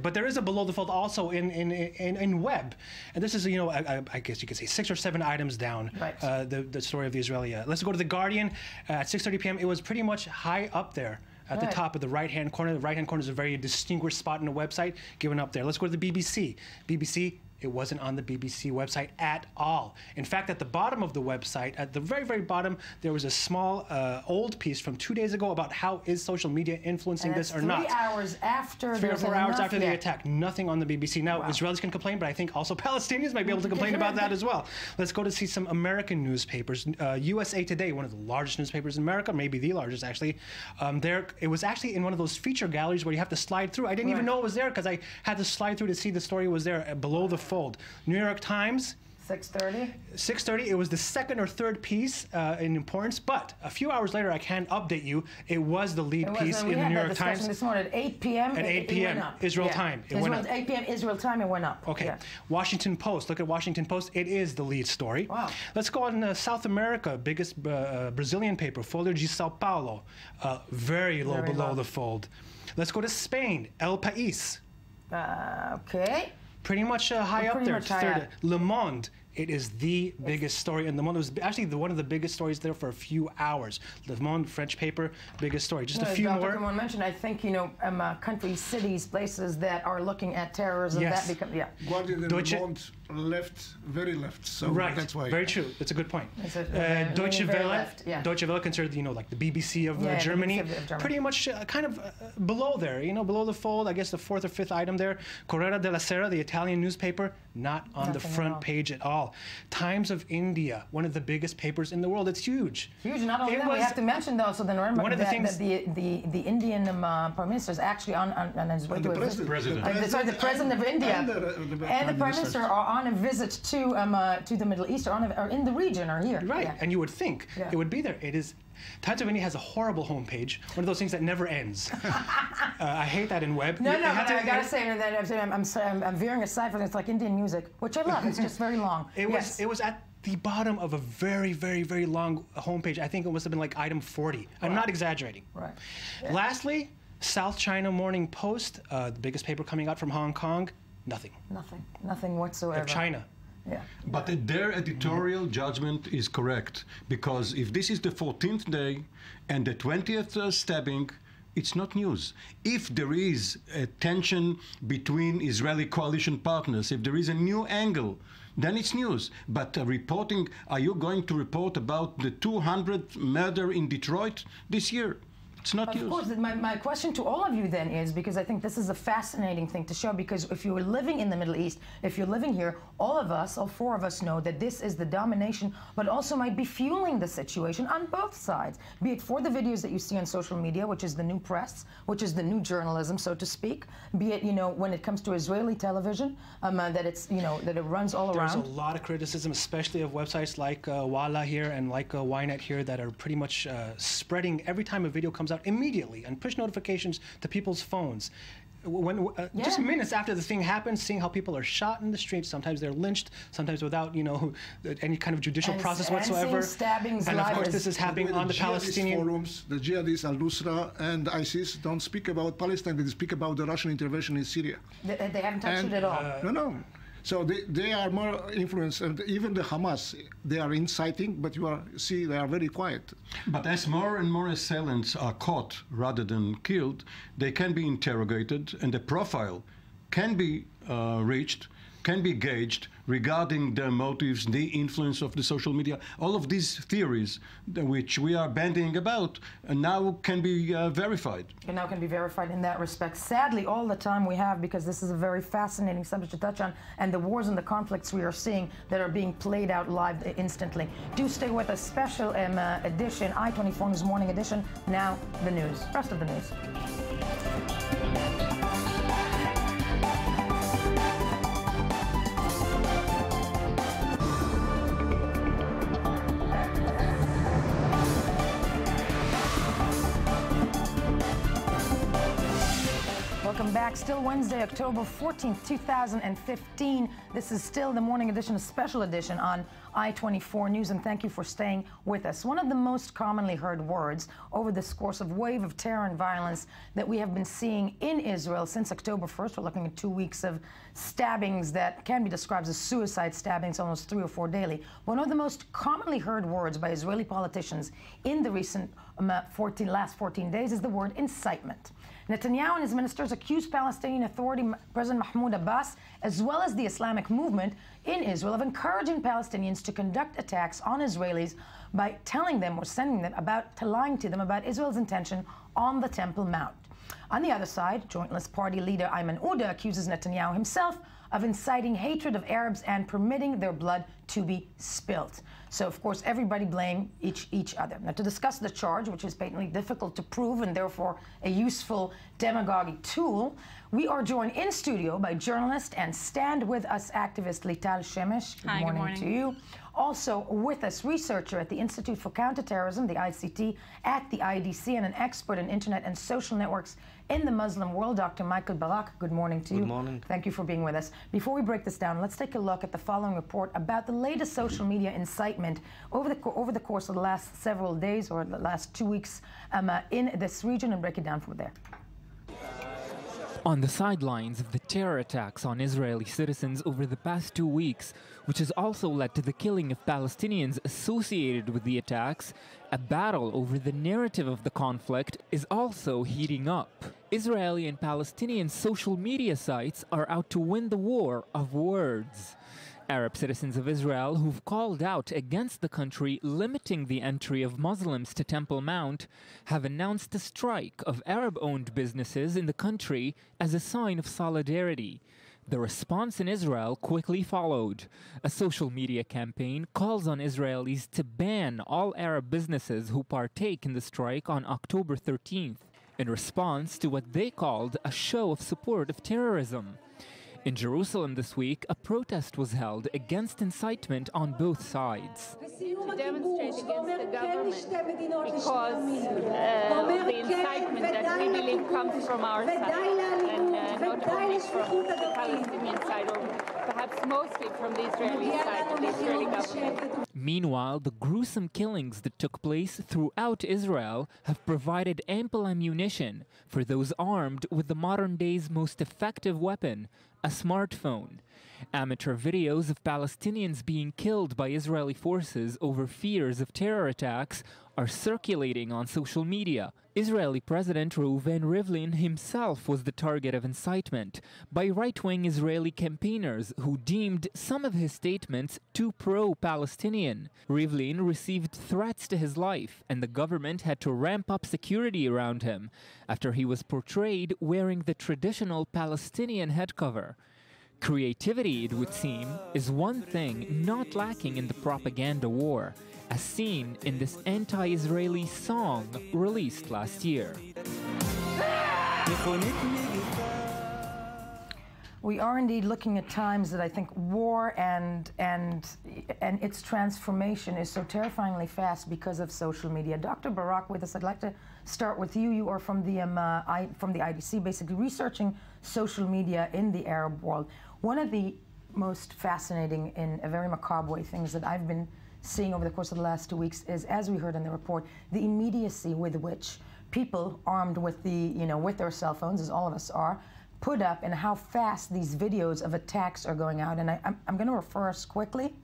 But there is a below the fold also in web. And this is, I guess you could say 6 or 7 items down, the story of the Israeli. Let's go to The Guardian. At 6:30 p.m., it was pretty much high up there at the top of the right-hand corner. The right-hand corner is a very distinguished spot in the website, given up there. Let's go to the BBC. BBC. It wasn't on the BBC website at all. In fact, at the bottom of the website, at the very, very bottom, there was a small old piece from 2 days ago about how is social media influencing this or not.
3 hours after
3 or 4 hours after the attack. Nothing on the BBC. Now, Israelis can complain, but I think also Palestinians might be able to complain about that as well. Let's go to see some American newspapers. USA Today, one of the largest newspapers in America, maybe the largest actually. It was actually in one of those feature galleries where you have to slide through. I didn't even know it was there because I had to slide through to see the story was there below the fold. New York Times.
6:30?
6:30. It was the second or third piece in importance, but a few hours later, I can update you, it was the lead piece in the New York Times.
This morning at 8 p.m.
At 8 p.m. Israel time. It went up.
8 p.m. Israel time, it went up.
Okay.
Yeah.
Washington Post. Look at Washington Post. It is the lead story.
Wow.
Let's go on South America. Biggest Brazilian paper, Folha de Sao Paulo. Very low below the fold. Let's go to Spain. El País.
Okay.
Pretty much high up there. Third. Le Monde. It is the biggest story in the Monde. It was actually one of the biggest stories there for a few hours. Le Monde, French paper, biggest story. Just a few more.
Dr. mentioned, I think, countries, cities, places that are looking at terrorism.
Yes.
That become,
Guardian and Le Monde left, very left. So
right.
That's why.
Very true. That's a good point.
Deutsche Welle.
Deutsche Welle considered, like the BBC of Germany.
BBC of Germany.
Pretty much kind of below there, below the fold. I guess the fourth or fifth item there. Corriere della Sera, the Italian newspaper, not on the front page at all. Times of India, one of the biggest papers in the world. It's huge.
Huge. Not only that, we have to mention though. So then remember
one of the things
that the Indian Prime Minister is actually on his way to a visit. The President of India and the Prime Minister are on a visit to the Middle East, or in the region, or here.
Right.
Yeah.
And you would think it would be there. It is. Times of India has a horrible homepage, one of those things that never ends. I hate that in web.
No, but I gotta say that I'm veering aside from it. It's like Indian music, which I love. It's just very long.
It was at the bottom of a very, very, very long homepage. I think it must have been like item 40. I'm not exaggerating.
Right.
Yeah. Lastly, South China Morning Post, the biggest paper coming out from Hong Kong. Nothing.
Nothing whatsoever.
Of China.
Yeah.
But their editorial judgment is correct, because if this is the 14th day and the 20th stabbing, it's not news. If there is a tension between Israeli coalition partners, if there is a new angle, then it's news. But reporting, are you going to report about the 200th murder in Detroit this year? It's not used. Of
course, my question to all of you then is, because I think this is a fascinating thing to show, because if you're living in the Middle East, if you're living here, all of us, all four of us know that this is the domination, but also might be fueling the situation on both sides, be it for the videos that you see on social media, which is the new press, which is the new journalism, so to speak, be it, when it comes to Israeli television, that it's, that it runs all around.
There's a lot of criticism, especially of websites like Walla here and like Ynet here, that are pretty much spreading every time a video comes out immediately and push notifications to people's phones. Just minutes after the thing happens, seeing how people are shot in the streets. Sometimes they're lynched, sometimes without, any kind of judicial process whatsoever.
Stabbings,
and of course, this is happening on the Palestinian
forums. The jihadists, Al-Nusra and ISIS, don't speak about Palestine. They speak about the Russian intervention in Syria.
They haven't touched it at all.
No. So they are more influenced, and even the Hamas, they are inciting, but they are very quiet.
But as more and more assailants are caught rather than killed, they can be interrogated, and the profile can be reached, can be gauged regarding their motives, the influence of the social media. All of these theories which we are bandying about now can be verified.
And now can be verified in that respect. Sadly, all the time we have, because this is a very fascinating subject to touch on, and the wars and the conflicts we are seeing that are being played out live instantly. Do stay with us. Special edition, I-24 News Morning Edition. Now the news. Rest of the news. Welcome back. Still Wednesday, October 14th, 2015. This is still the morning edition, a special edition on I-24 News, and thank you for staying with us. One of the most commonly heard words over this course of wave of terror and violence that we have been seeing in Israel since October 1st. We're looking at 2 weeks of stabbings that can be described as suicide stabbings, almost 3 or 4 daily. One of the most commonly heard words by Israeli politicians in the recent last 14 days is the word incitement. Netanyahu and his ministers accuse Palestinian Authority President Mahmoud Abbas, as well as the Islamic movement in Israel, of encouraging Palestinians to conduct attacks on Israelis by telling them or sending them lying to them about Israel's intention on the Temple Mount. On the other side, Joint List Party leader Ayman Ouda accuses Netanyahu himself of inciting hatred of Arabs and permitting their blood to be spilt. So, of course, everybody blame each other. Now, to discuss the charge, which is patently difficult to prove and therefore a useful demagogic tool, we are joined in studio by journalist and Stand With Us activist Lital Shemesh.
Hi, good morning
to you. Also with us, researcher at the Institute for Counterterrorism, the ICT, at the IDC, and an expert in internet and social networks in the Muslim world, Dr. Michael Barak. Good morning to you.
Good morning.
Thank you for being with us. Before we break this down, let's take a look at the following report about the latest social media incitement over the course of the last several days or the last 2 weeks in this region, and break it down from there.
On the sidelines of the terror attacks on Israeli citizens over the past 2 weeks, which has also led to the killing of Palestinians associated with the attacks, a battle over the narrative of the conflict is also heating up. Israeli and Palestinian social media sites are out to win the war of words. Arab citizens of Israel who've called out against the country limiting the entry of Muslims to Temple Mount have announced a strike of Arab-owned businesses in the country as a sign of solidarity. The response in Israel quickly followed. A social media campaign calls on Israelis to ban all Arab businesses who partake in the strike on October 13th, in response to what they called a show of support of terrorism. In Jerusalem this week, a protest was held against incitement on both sides.
To demonstrate against the government because the incitement that we believe comes from our side and not only from the Palestinian side or perhaps mostly from the Israeli side of the Israeli government.
Meanwhile, the gruesome killings that took place throughout Israel have provided ample ammunition for those armed with the modern day's most effective weapon, a smartphone. Amateur videos of Palestinians being killed by Israeli forces over fears of terror attacks are circulating on social media. Israeli President Reuven Rivlin himself was the target of incitement by right-wing Israeli campaigners who deemed some of his statements too pro-Palestinian. Rivlin received threats to his life, and the government had to ramp up security around him after he was portrayed wearing the traditional Palestinian head cover. Creativity, it would seem, is one thing not lacking in the propaganda war, as seen in this anti-Israeli song released last year.
We are indeed looking at times that I think war and its transformation is so terrifyingly fast because of social media. Dr. Barak with us. I'd like to start with you. You are from the IDC, basically researching social media in the Arab world. One of the most fascinating, in a very macabre way, things that I've been seeing over the course of the last 2 weeks is, as we heard in the report, the immediacy with which people armed with with their cell phones, as all of us are, put up, and how fast these videos of attacks are going out. And I'm going to refer us quickly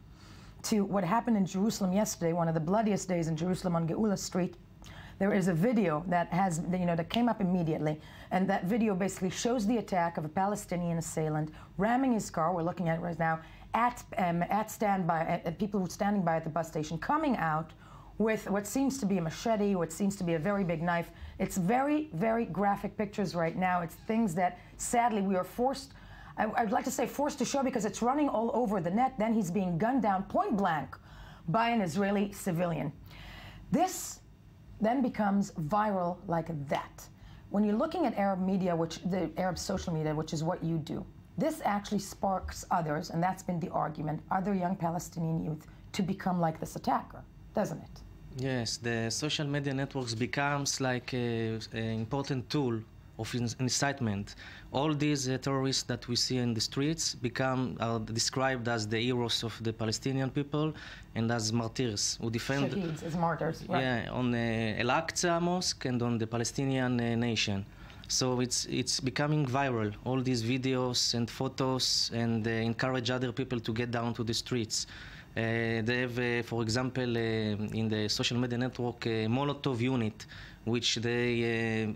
to what happened in Jerusalem yesterday, one of the bloodiest days in Jerusalem on Geula Street. There is a video that has, that came up immediately, and that video basically shows the attack of a Palestinian assailant ramming his car. We're looking at it right now at people who are standing by at the bus station, coming out with what seems to be a machete, what seems to be a very big knife. It's very, very graphic pictures right now. It's things that sadly we are forced, I'd like to say forced to show because it's running all over the net. Then he's being gunned down point blank by an Israeli civilian. This then becomes viral like that. When you're looking at Arab media, the Arab social media, which is what you do, this actually sparks others, and that's been the argument, other young Palestinian youth to become like this attacker, doesn't it?
Yes, the social media networks becomes like an important tool of incitement. All these terrorists that we see in the streets are described as the heroes of the Palestinian people and as martyrs who defend...
Shaheeds, as martyrs, right.
Yeah, on Al-Aqsa Mosque and on the Palestinian nation. So it's becoming viral, all these videos and photos, and encourage other people to get down to the streets. They have, for example, in the social media network, a Molotov unit, which they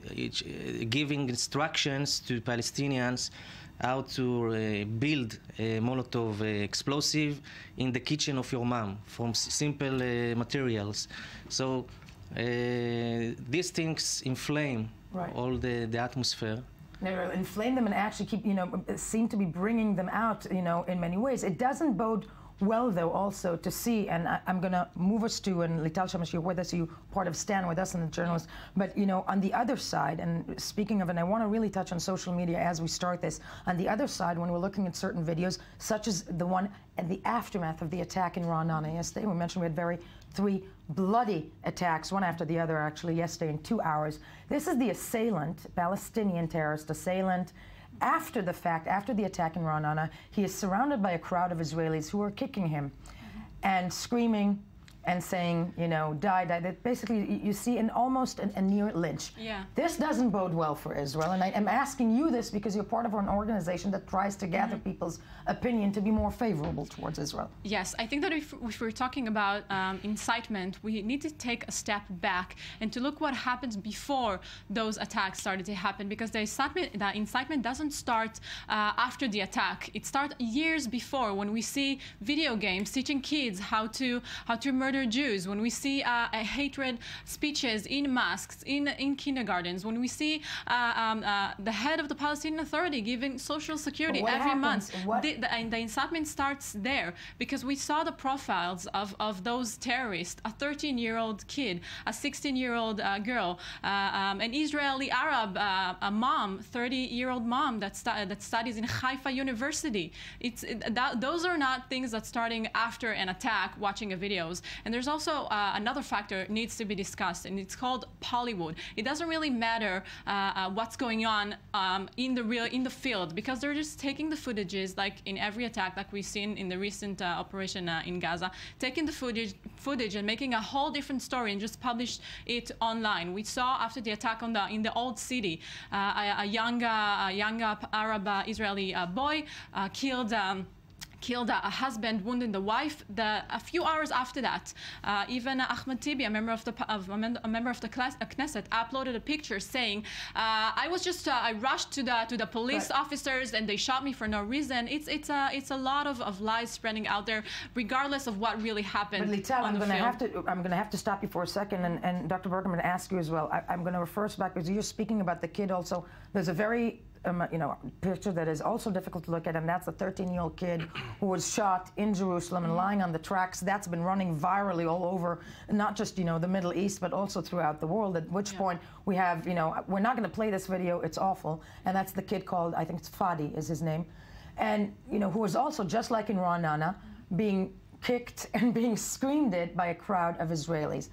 giving instructions to Palestinians how to build a Molotov explosive in the kitchen of your mom from simple materials. So these things inflame all the atmosphere.
Inflame them and actually keep, seem to be bringing them out, in many ways. It doesn't bode well, though, also to see, and I'm going to move us to, and Lital Shamash, you're with us, you part of Stand With Us and the journalist, but, on the other side, and speaking of, and I want to really touch on social media as we start this, on the other side, when we're looking at certain videos, such as the one and the aftermath of the attack in Ra'anana yesterday, we mentioned we had three bloody attacks, one after the other, actually, yesterday in 2 hours. This is the assailant, Palestinian terrorist assailant. After the fact, after the attack in Ra'anana, he is surrounded by a crowd of Israelis who are kicking him and screaming and saying, die, die. That basically, you see almost a near lynch.
Yeah.
This doesn't bode well for Israel, and I am asking you this because you're part of an organization that tries to gather people's opinion to be more favorable towards Israel.
Yes, I think that if we're talking about incitement, we need to take a step back and to look what happens before those attacks started to happen, because the incitement doesn't start after the attack. It starts years before, when we see video games teaching kids how to murder Jews, when we see hatred speeches in mosques, in kindergartens, when we see the head of the Palestinian Authority giving social security every month. The incitement starts there, because we saw the profiles of those terrorists, a 13-year-old kid, a 16-year-old girl, an Israeli Arab, a mom, 30-year-old mom that studies in Haifa University. Those are not things that starting after an attack, watching videos. And there's also another factor needs to be discussed, and it's called Hollywood. It doesn't really matter what's going on in the field, because they're just taking the footages, like in every attack, like we've seen in the recent operation in Gaza, taking the footage and making a whole different story and just publish it online. We saw after the attack in the old city, a young Arab Israeli boy killed a husband, wounded the wife. A few hours after that, even Ahmed Tibi, a member of the Knesset, uploaded a picture saying, "I rushed to the police officers and they shot me for no reason." It's a lot of lies spreading out there, regardless of what really happened.
But Lital, I'm going to have to stop you for a second, and Dr. Berg, I'm going to ask you as well. I'm going to refer us back, because you're speaking about the kid also. There's a very picture that is also difficult to look at, and that's a 13-year-old kid who was shot in Jerusalem and lying on the tracks. That's been running virally all over, not just, the Middle East, but also throughout the world, at which point we have, we're not going to play this video, it's awful, and that's the kid called, I think it's Fadi is his name, and, who was also, just like in Ra'anana, being kicked and being screamed at by a crowd of Israelis.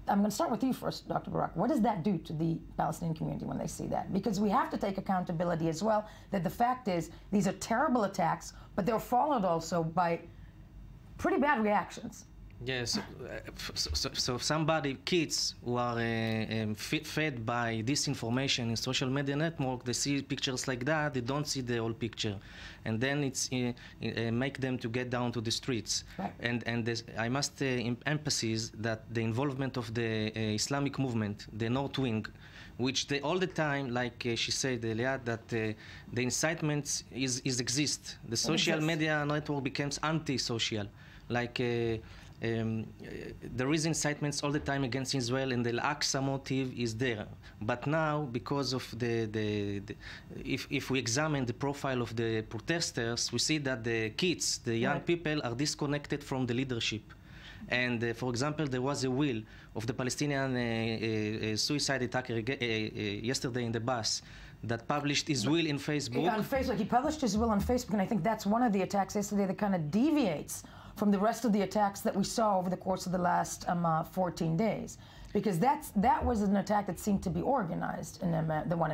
I'm going to start with you first, Dr. Barak. What does that do to the Palestinian community when they see that? Because we have to take accountability as well, that the fact is these are terrible attacks, but they're followed also by pretty bad reactions.
Yes, so kids who are fed by disinformation in social media network, they see pictures like that, they don't see the whole picture. And then it's make them to get down to the streets.
Right.
And I must emphasize that the involvement of the Islamic movement, the North Wing, which they all the time, like she said, Liat, that the incitement exist. The social media network becomes anti-social. Like there is incitements all the time against Israel, and the Al-Aqsa motive is there. But now, because of if we examine the profile of the protesters, we see that the kids, the young people, are disconnected from the leadership. And for example, there was a will of the Palestinian suicide attacker yesterday in the bus that published his will in Facebook.
On Facebook, he published his will on Facebook, and I think that's one of the attacks yesterday that kind of deviates from the rest of the attacks that we saw over the course of the last 14 days. Because that was an attack that seemed to be organized in the one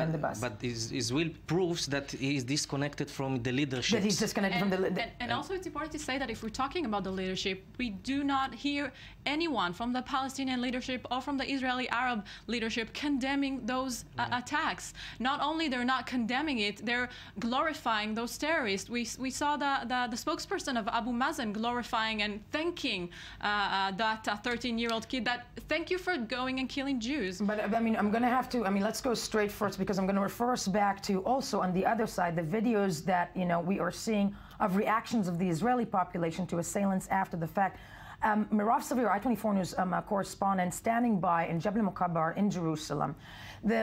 in the bus.
But his will proves that he is disconnected from the leadership.
That he's disconnected from the
and also it's important to say that if we're talking about the leadership, we do not hear anyone from the Palestinian leadership or from the Israeli Arab leadership condemning those attacks. Not only they're not condemning it, they're glorifying those terrorists. We saw the spokesperson of Abu Mazen glorifying and thanking that 13-year-old kid that thank you for going and killing Jews.
But I mean, I'm going to have to, let's go straight first, because I'm going to refer us back to also on the other side, the videos that, we are seeing of reactions of the Israeli population to assailants after the fact. Mirav Savir, I-24 News correspondent, standing by in Jabal Mukabar in Jerusalem.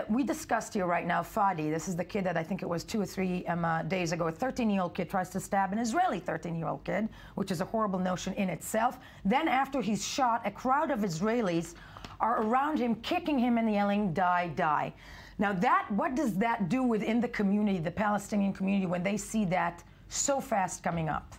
We discussed here right now Fadi. This is the kid that I think it was 2 or 3 days ago. A 13-year-old kid tries to stab an Israeli 13-year-old kid, which is a horrible notion in itself. Then after he's shot, a crowd of Israelis are around him, kicking him and yelling, "Die, die." Now what does that do within the community, the Palestinian community, when they see that so fast coming up?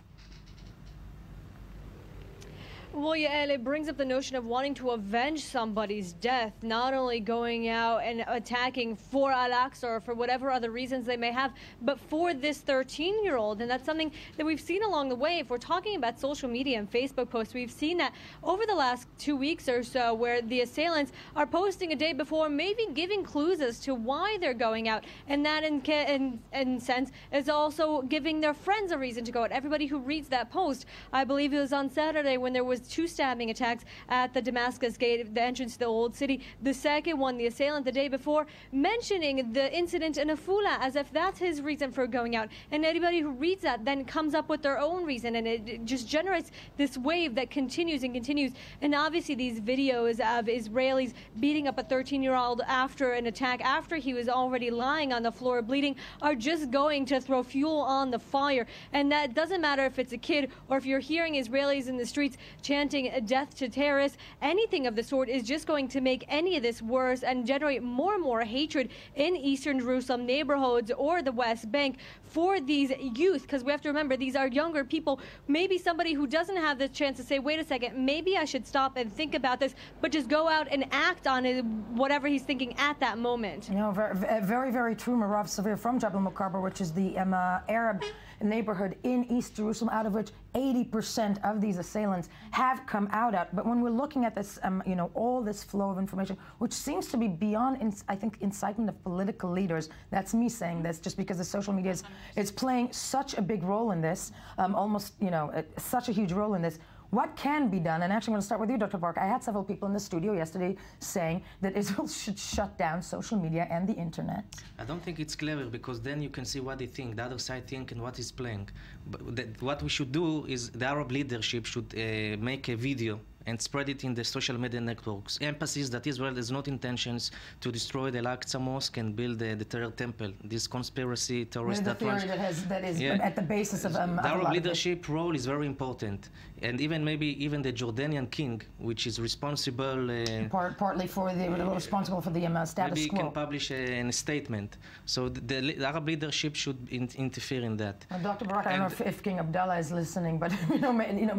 Well, Yael, it brings up the notion of wanting to avenge somebody's death, not only going out and attacking for Al-Aqsa or for whatever other reasons they may have, but for this 13-year-old. And that's something that we've seen along the way. If we're talking about social media and Facebook posts, we've seen that over the last 2 weeks or so, where the assailants are posting a day before, maybe giving clues as to why they're going out. And that, in sense, is also giving their friends a reason to go out. Everybody who reads that post, I believe it was on Saturday when there was 2 stabbing attacks at the Damascus Gate, the entrance to the Old City. The second one, the assailant the day before, mentioning the incident in Afula as if that's his reason for going out. And anybody who reads that then comes up with their own reason, and it just generates this wave that continues and continues. And obviously these videos of Israelis beating up a 13-year-old after an attack, after he was already lying on the floor bleeding, are just going to throw fuel on the fire. And that doesn't matter if it's a kid or if you're hearing Israelis in the streets chanting death to terrorists. Anything of the sort is just going to make any of this worse and generate more and more hatred in eastern Jerusalem neighborhoods or the West Bank for these youth, because we have to remember these are younger people. Maybe somebody who doesn't have the chance to say, wait a second, maybe I should stop and think about this, but just go out and act on it, whatever he's thinking at that moment.
You know, very, very true. Mirav Savir from Jabal Mukabar, which is the Arab neighborhood in East Jerusalem, out of which 80% of these assailants have come out at. But when we're looking at this, you know, all this flow of information, which seems to be beyond, I think, incitement of political leaders. That's me saying this, just because the social media is playing such a big role in this, almost, you know, such a huge role in this. What can be done? And actually, I'm going to start with you, Dr. Barak. I had several people in the studio yesterday saying that Israel should shut down social media and the internet.
I don't think it's clever, because then you can see what they think, the other side think, and what is playing. But what we should do is the Arab leadership should make a video and spread it in the social media networks. Emphasis that Israel has no intentions to destroy the Al-Aqsa Mosque and build the terror temple. This conspiracy terrorist
that is at the basis of the
Arab leadership role is very important, and maybe even the Jordanian king, which is responsible
partly for responsible for the status
maybe
quo.
Can publish a statement. So the Arab leadership should interfere in that.
Dr. Barak, I don't know if King Abdullah is listening, but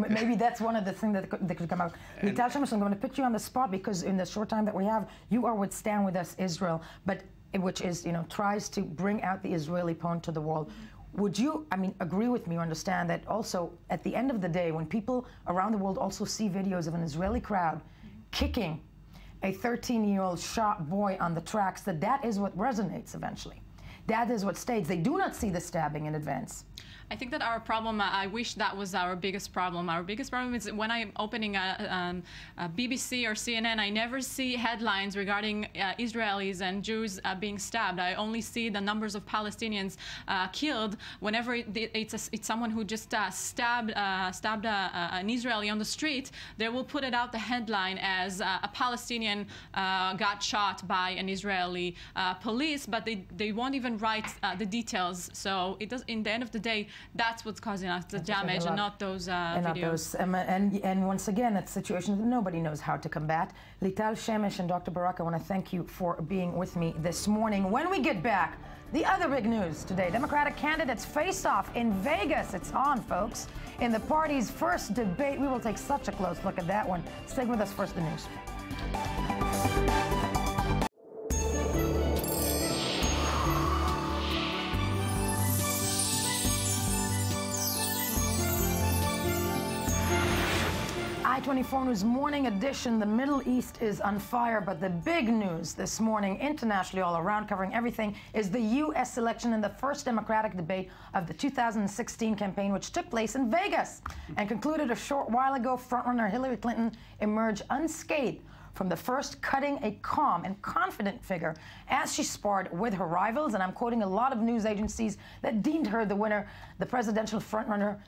maybe that's one of the things that could come out. Lital Shemesh, I'm going to put you on the spot, because in the short time that we have, you are with Stand With Us Israel, but which is, you know, tries to bring out the Israeli point to the world. Would you, agree with me or understand that also at the end of the day, when people around the world also see videos of an Israeli crowd kicking a 13-year-old shot boy on the tracks, that is what resonates eventually? That is what stays. They do not see the stabbing in advance.
I think that our problem, I wish that was our biggest problem. Our biggest problem is when I'm opening a BBC or CNN, I never see headlines regarding Israelis and Jews being stabbed. I only see the numbers of Palestinians killed. Whenever it's someone who just stabbed an Israeli on the street, they will put it out the headline as a Palestinian got shot by an Israeli police, but they won't even write the details. So it does. In the end of the day, that's what's causing us the damage, and not those videos.
And once again, it's a situation that nobody knows how to combat. Lital Shemesh and Dr. Barak, I want to thank you for being with me this morning. When we get back, the other big news today, Democratic candidates face off in Vegas. It's on, folks. In the party's first debate, we will take such a close look at that one. Stay with us. First, the news. I-24 News Morning Edition. The Middle East is on fire, but the big news this morning, internationally all around, covering everything, is the U.S. election and the first Democratic debate of the 2016 campaign, which took place in Vegas and concluded a short while ago. Frontrunner Hillary Clinton emerged unscathed from the first, cutting a calm and confident figure as she sparred with her rivals. And I'm quoting a lot of news agencies that deemed her the winner. The presidential frontrunner,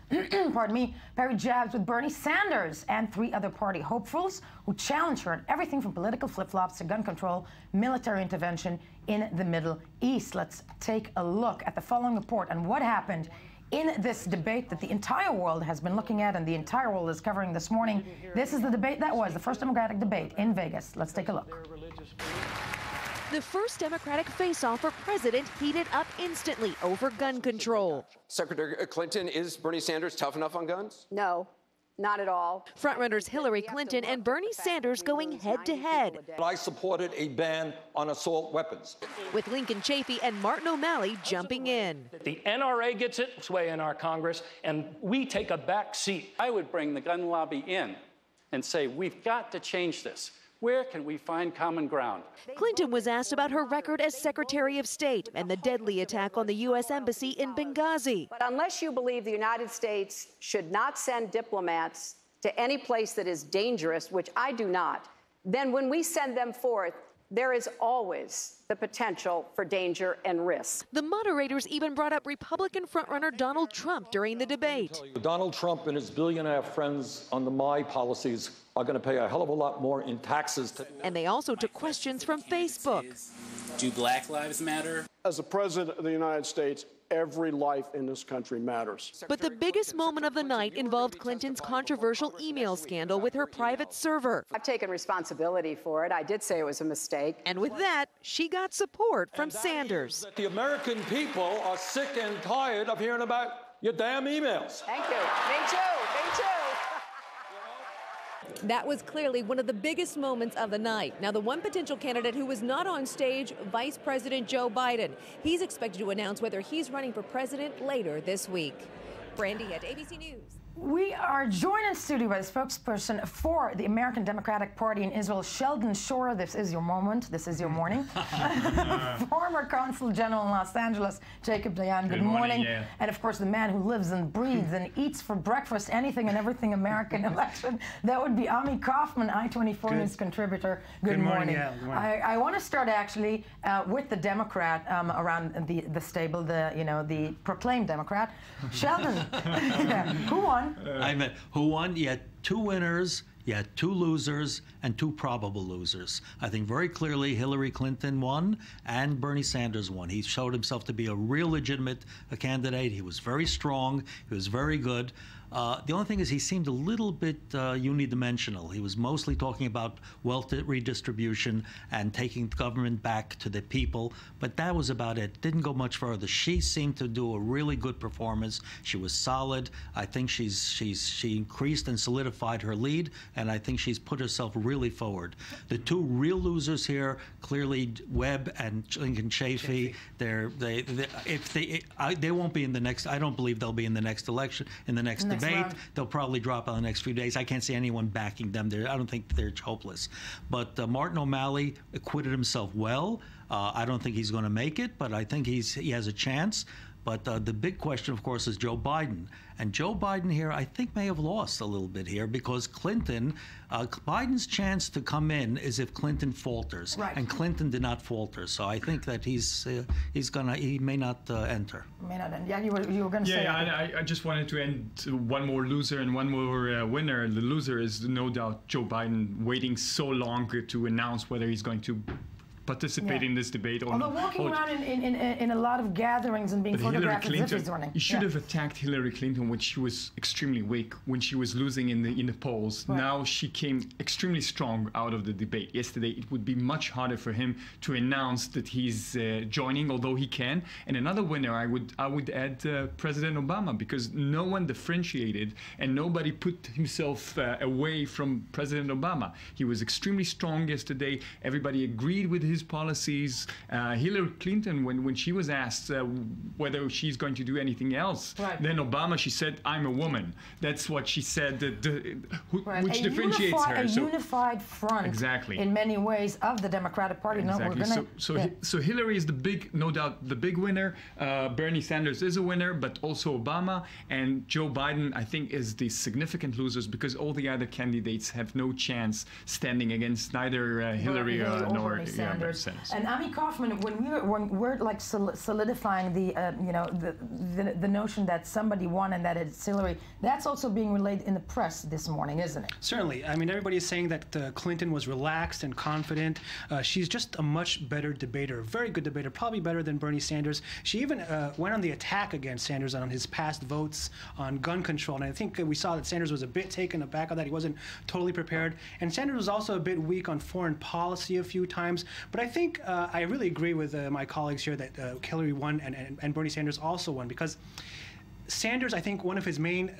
pardon me, parried jabs with Bernie Sanders and 3 other party hopefuls who challenged her on everything from political flip-flops to gun control, military intervention in the Middle East. Let's take a look at the following report on what happened in this debate that the entire world has been looking at and the entire world is covering this morning. This is the debate that was the first Democratic debate in Vegas. Let's take a look.
The first Democratic face-off for president heated up instantly over gun control.
Secretary Clinton, is Bernie Sanders tough enough on guns?
No. Not at all.
Frontrunners Hillary Clinton and Bernie Sanders going head-to-head.
I supported a ban on assault weapons.
With Lincoln Chafee and Martin O'Malley jumping in.
The NRA gets its way in our Congress, and we take a back seat. I would bring the gun lobby in and say, we've got to change this. Where can we find common ground?
Clinton was asked about her record as Secretary of State and the deadly attack on the U.S. Embassy in Benghazi.
But unless you believe the United States should not send diplomats to any place that is dangerous, which I do not, then when we send them forth, there is always the potential for danger and risk.
The moderators even brought up Republican frontrunner Donald Trump during the debate.
Donald Trump and his billionaire friends on the My policies are going to pay a hell of a lot more in taxes.
And they also took questions from Facebook.
Do Black Lives Matter?
As the President of the United States, every life in this country matters.
But the biggest moment of the night involved Clinton's controversial email scandal with her private server.
I've taken responsibility for it. I did say it was a mistake.
And with that, she got support from Sanders.
The American people are sick and tired of hearing about your damn emails.
Thank you. Me too. Me too.
That was clearly one of the biggest moments of the night. Now, the one potential candidate who was not on stage, Vice President Joe Biden. He's expected to announce whether he's running for president later this week. Brandy at ABC News.
We are joined in studio by the spokesperson for the American Democratic Party in Israel, Sheldon Shora. This is your moment. This is your morning. Former Consul General in Los Angeles, Jacob Dayan. Good morning. Yeah. And of course, the man who lives and breathes and eats for breakfast anything and everything American election. That would be Ami Kaufman, I-24 News contributor. Good morning. Yeah, good morning. I want to start actually with the Democrat around the stable, the proclaimed Democrat, Sheldon. Who won?
I meant who won? You had 2 winners, you had 2 losers, and 2 probable losers. I think very clearly Hillary Clinton won and Bernie Sanders won. He showed himself to be a real legitimate candidate. He was very strong. He was very good. The only thing is he seemed a little bit unidimensional. He was mostly talking about wealth redistribution and taking government back to the people, but that was about it. Didn't go much further. She seemed to do a really good performance. She was solid. I think she increased and solidified her lead, and I think she's put herself really forward. The 2 real losers here, clearly Webb and Lincoln Chafee. They won't be in the next. I don't believe they'll be in the next election, in the next debate. They'll probably drop in the next few days. I can't see anyone backing them. I don't think they're hopeless. But Martin O'Malley acquitted himself well. I don't think he's going to make it, but I think he has a chance. But the big question, of course, is Joe Biden. And Joe Biden here, I think, may have lost a little bit here because Biden's chance to come in is if Clinton falters. Right. And Clinton did not falter. So I think that he may not enter.
May not end. Yeah, you were going to say.
Yeah, I just wanted to end one more loser and one more winner. The loser is no doubt Joe Biden waiting so long to announce whether he's going to participate in this debate or not.
Although walking around in a lot of gatherings and being photographed as if he's running.
You should have attacked Hillary Clinton when she was extremely weak, when she was losing in the polls. Right. Now she came extremely strong out of the debate. Yesterday it would be much harder for him to announce that he's joining, although he can. And another winner, I would add President Obama, because no one differentiated and nobody put himself away from President Obama. He was extremely strong yesterday. Everybody agreed with his
his policies. Hillary Clinton, when she was asked whether she's going to do anything else than Obama, she said, "I'm a woman." That's what she said, which differentiates her.
A unified front, in many ways, of the Democratic Party.
Exactly.
No,
so Hillary is no doubt the big winner. Bernie Sanders is a winner, but also Obama, and Joe Biden, I think, is the significant losers because all the other candidates have no chance standing against neither Hillary nor
Bernie Sanders. And Ami Kaufman, when we're like solidifying the notion that somebody won and that it's Hillary, that's also being relayed in the press this morning, isn't it?
Certainly. I mean, everybody is saying that Clinton was relaxed and confident. She's just a much better debater, a very good debater, probably better than Bernie Sanders. She even went on the attack against Sanders on his past votes on gun control. And I think we saw that Sanders was a bit taken aback on that. He wasn't totally prepared. And Sanders was also a bit weak on foreign policy a few times. But I think I really agree with my colleagues here that Hillary won and Bernie Sanders also won, because Sanders, I think one of his main,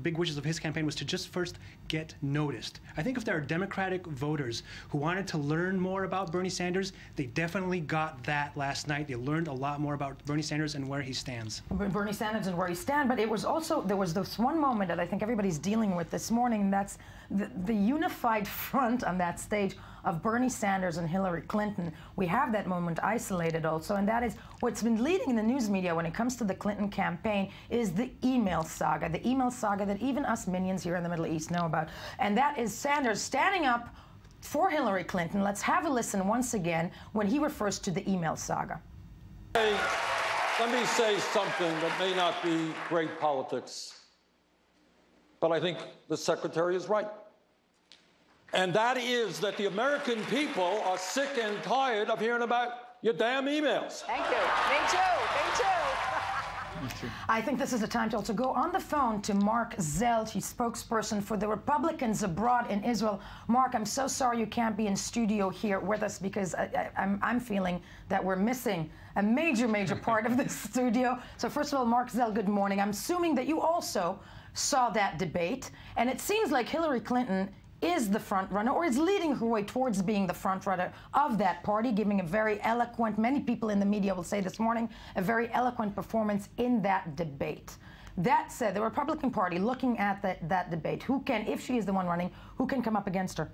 big wishes of his campaign was to just first get noticed. I think if there are Democratic voters who wanted to learn more about Bernie Sanders, they definitely got that last night. They learned a lot more about Bernie Sanders and where he stands.
Bernie Sanders and where he stands, but it was also, there was this one moment that I think everybody's dealing with this morning, and that's the unified front on that stage of Bernie Sanders and Hillary Clinton. We have that moment isolated also, and that is what's been leading in the news media when it comes to the Clinton campaign is the email saga that even us minions here in the Middle East know about. And that is Sanders standing up for Hillary Clinton. Let's have a listen once again when he refers to the email saga.
Hey, let me say something that may not be great politics, but I think the Secretary is right. And that is that the American people are sick and tired of hearing about your damn emails.
Thank you. Me too. Me too.
I think this is a time to also go on the phone to Mark Zelt, he's spokesperson for the Republicans abroad in Israel. Mark, I'm so sorry you can't be in studio here with us because I'm feeling that we're missing a major part of this studio. So first of all, Mark Zelt, good morning. I'm assuming that you also saw that debate, and it seems like Hillary Clinton is the front runner, or is leading her way towards being the front runner of that party, giving a very eloquent, many people in the media will say this morning, a very eloquent performance in that debate. That said, the Republican Party, looking at that debate, who can, if she is the one running, who can come up against her?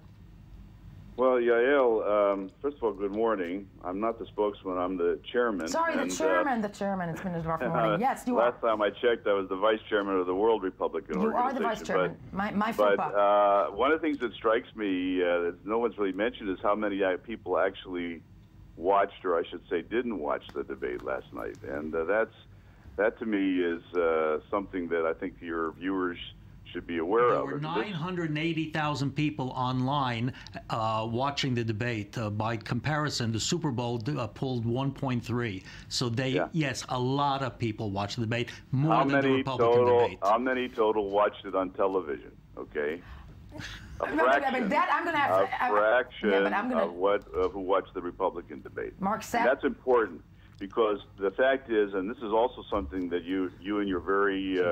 Well, Yael, first of all, good morning. I'm not the spokesman, I'm the chairman.
Sorry, the chairman. It's been a rough morning. Yes, you are.
Last time I checked, I was the vice chairman of the World Republican Organization.
You are the vice chairman. My faux pas.
One of the things that strikes me that no one's really mentioned is how many people actually watched, or I should say didn't watch the debate last night. And that to me is something that I think your viewers should be aware of.
There were 980,000 people online watching the debate. By comparison, the Super Bowl pulled 1.3. So yes, a lot of people watched the debate, more than the Republican debate.
How many total watched it on television? Okay. A fraction of who watched the Republican debate.
Mark
Sapp. That's important. Because the fact is, and this is also something that you and your very,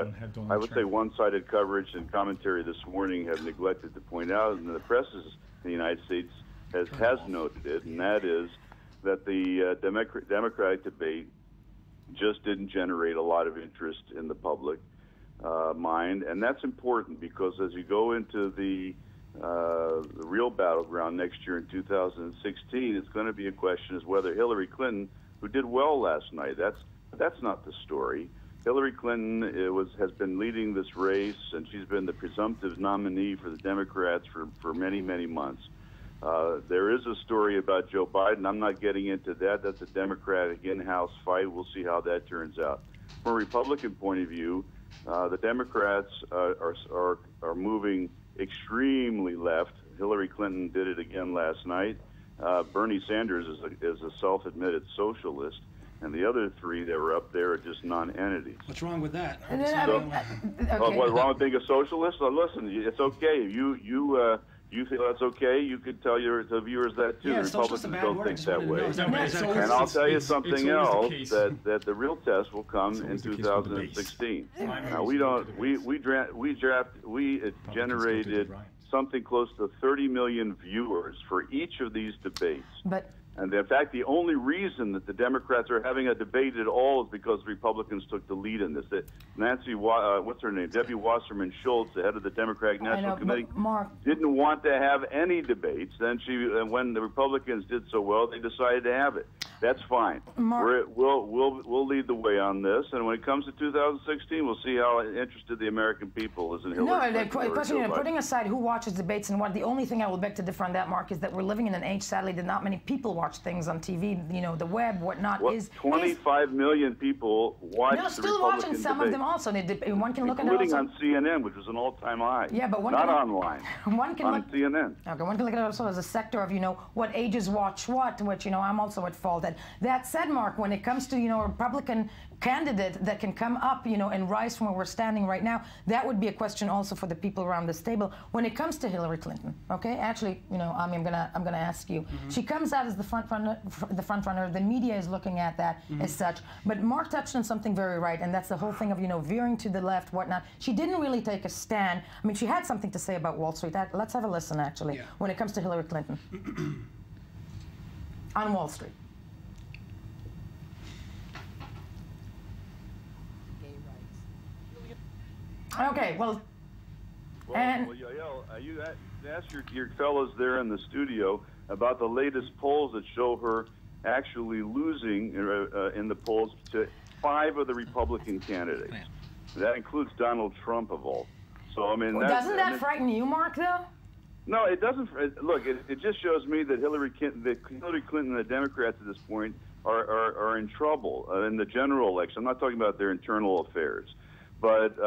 I would say, one-sided coverage and commentary this morning have neglected to point out, and the press in the United States has noted it, and that is that the Democratic debate just didn't generate a lot of interest in the public mind, and that's important because as you go into the real battleground next year in 2016, it's going to be a question as whether Hillary Clinton, who did well last night. That's not the story. Hillary Clinton has been leading this race, and she's been the presumptive nominee for the Democrats for many months. There is a story about Joe Biden. I'm not getting into that. That's a Democratic in-house fight. We'll see how that turns out. From a Republican point of view, the Democrats are moving extremely left. Hillary Clinton did it again last night. Bernie Sanders is a self-admitted socialist, and the other three that were up there are just non-entities.
What's wrong with that?
What's wrong with being a socialist? Listen, it's okay. You feel that's okay? You could tell the viewers that too.
Yeah,
the Republicans don't think that way. And I'll tell you something else, that the real test will come in 2016. Now we generated something close to 30 million viewers for each of these debates. And in fact, the only reason that the Democrats are having a debate at all is because Republicans took the lead in this. That what's her name? Debbie Wasserman Schultz, the head of the Democratic National Committee, didn't want to have any debates. Then when the Republicans did so well, they decided to have it. That's fine. We'll lead the way on this, and when it comes to 2016, we'll see how interested the American people is in Hillary.
No, the question, putting aside who watches debates and what, the only thing I will beg to differ on that, Mark, is that we're living in an age, sadly, that not many people watch things on TV. You know, the web, whatnot.
25 million people watch the
still
Republican
watching some
debate,
of them also. One can look at
including on CNN, which was an all-time high.
Yeah, but
not online.
One can
on CNN.
Okay, one can look at it also as a sector of, you know, what ages watch what, which, you know, I'm also at fault at. That said, Mark, when it comes to, you know, a Republican candidate that can come up, you know, and rise from where we're standing right now, that would be a question also for the people around this table. When it comes to Hillary Clinton, okay, actually, you know, I'm gonna ask you. She comes out as the front runner. The media is looking at that as such. But Mark touched on something very right, and that's the whole thing of, you know, veering to the left, whatnot. She didn't really take a stand. I mean, she had something to say about Wall Street. Let's have a listen, actually, when it comes to Hillary Clinton on Wall Street. Okay, well,
Yael, you asked your fellows there in the studio about the latest polls that show her actually losing in the polls to 5 of the Republican candidates. That includes Donald Trump of all. So I mean,
doesn't that frighten you, Mark? Though.
No, it doesn't. Look, it just shows me that Hillary Clinton and the Democrats at this point are in trouble in the general election. I'm not talking about their internal affairs. But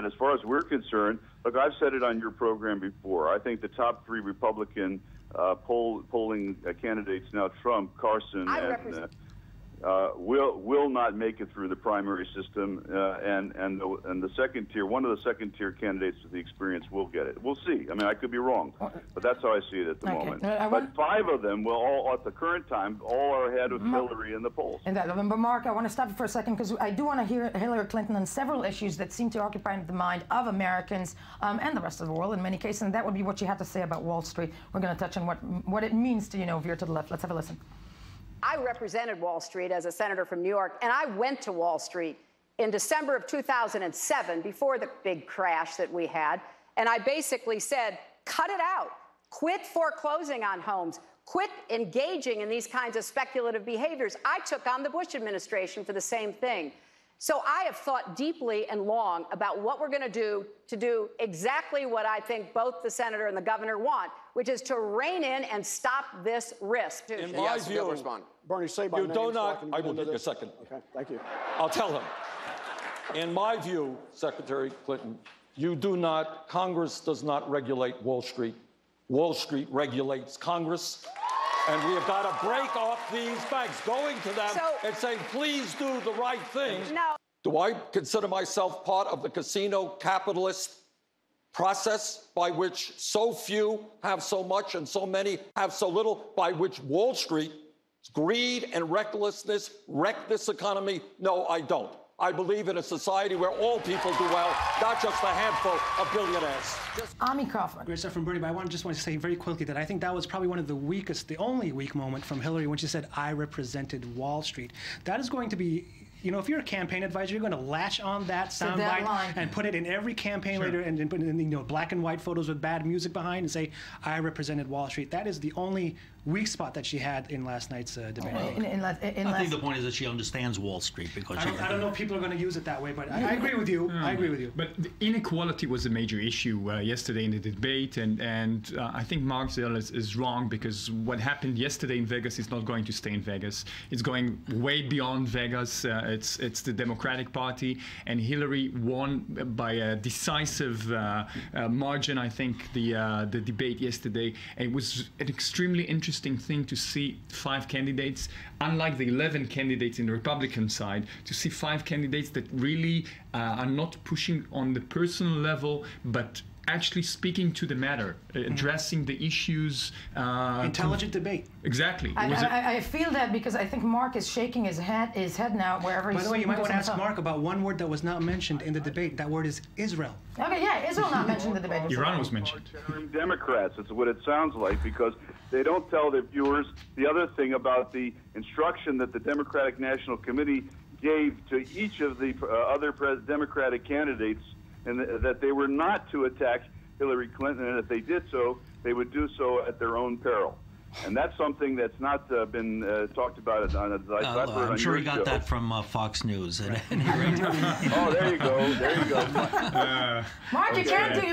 as far as we're concerned, look, I've said it on your program before. I think the top 3 Republican polling candidates now, Trump, Carson, and will not make it through the primary system, and the second tier, one of the second tier candidates with the experience will get it. We'll see. I mean, I could be wrong, but that's how I see it at the moment. But 5 of them will all, at the current time, all are ahead of Hillary in the polls.
But Mark, I want to stop you for a second because I do want to hear Hillary Clinton on several issues that seem to occupy the mind of Americans and the rest of the world in many cases, and that would be what she had to say about Wall Street. We're going to touch on what it means to, you know, veer to the left. Let's have a listen.
I represented Wall Street as a senator from New York, and I went to Wall Street in December of 2007, before the big crash that we had, and I basically said, cut it out. Quit foreclosing on homes. Quit engaging in these kinds of speculative behaviors. I took on the Bush administration for the same thing. So I have thought deeply and long about what we're going to do exactly what I think both the senator and the governor want, which is to rein in and stop this risk.
In my view, respond.
Bernie, say my
you
name.
do not. I will give you a second.
Okay, thank you.
I'll tell him. In my view, Secretary Clinton, you do not. Congress does not regulate Wall Street. Wall Street regulates Congress. And we have got to break off these banks, going to them and saying, please do the right thing.
No.
Do I consider myself part of the casino capitalist process by which so few have so much and so many have so little, by which Wall Street's greed and recklessness wreck this economy? No, I don't. I believe in a society where all people do well, not just a handful of billionaires.
Ami Kaufman.
Great stuff from Bernie, but I just want to say very quickly that I think that was probably one of the weakest, the only weak moment from Hillary when she said, I represented Wall Street. That is going to be, you know, if you're a campaign advisor, you're going to latch on that soundbite and put it in every campaign later and put it in, you know, black and white photos with bad music behind and say, I represented Wall Street. That is the only weak spot that she had in last night's debate.
I think the point is that she understands Wall Street because
I don't know if people are going to use it that way, but I agree with you. I agree with you.
But the inequality was a major issue yesterday in the debate, and I think Mark Zell is wrong, because what happened yesterday in Vegas is not going to stay in Vegas. It's going way beyond Vegas. It's the Democratic Party, and Hillary won by a decisive margin, I think, the debate yesterday. And it was an extremely interesting thing to see 5 candidates, unlike the 11 candidates in the Republican side, to see 5 candidates that really are not pushing on the personal level, but actually speaking to the matter, addressing the issues.
Intelligent debate.
Exactly.
I feel that because I think Mark is shaking his head now wherever he's.
By the way, you might want to ask Mark about one word that was not mentioned in the debate. That word is Israel.
Okay, yeah, Israel not mentioned in the debate.
Iran was mentioned.
Democrats, it's what it sounds like, because they don't tell their viewers the other thing about the instruction that the Democratic National Committee gave to each of the other Democratic candidates, and that they were not to attack Hillary Clinton, and if they did so, they would do so at their own peril. And that's something that's not been talked about on
I'm sure he got that from Fox News.
Oh, there you go. There you go.
Mark, you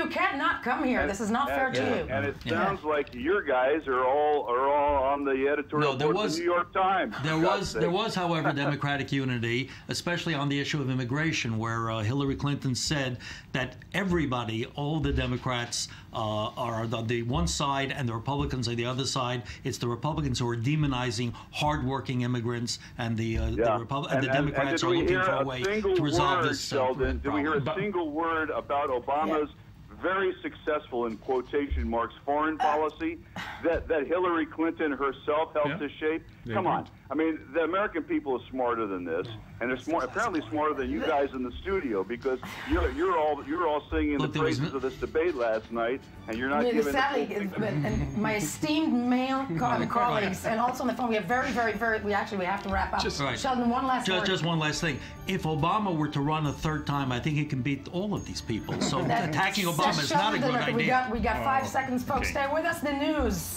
can't not come here. This is not fair to you.
And it sounds like your guys are all on the editorial board of the New York Times.
There was, however, Democratic unity, especially on the issue of immigration, where Hillary Clinton said that everybody, all the Democrats, are on the one side and the Republicans are the other side. It's the Republicans who are demonizing hardworking immigrants, and the Democrats are looking for a way to resolve this problem.
Did we hear a single word about Obama's very successful, in quotation marks, foreign policy that Hillary Clinton herself helped to shape? Come on. I mean, the American people are smarter than this, and they're apparently smarter than you guys in the studio, because you're all singing the praises of this debate last night, and you're not giving.
Sadly, and my esteemed male colleagues, and also on the phone, we have we have to wrap up. Sheldon, one last word.
Just one last thing. If Obama were to run a third time, I think he can beat all of these people. So attacking Obama is not a good idea.
We got 5 seconds, folks. Stay with us. The news.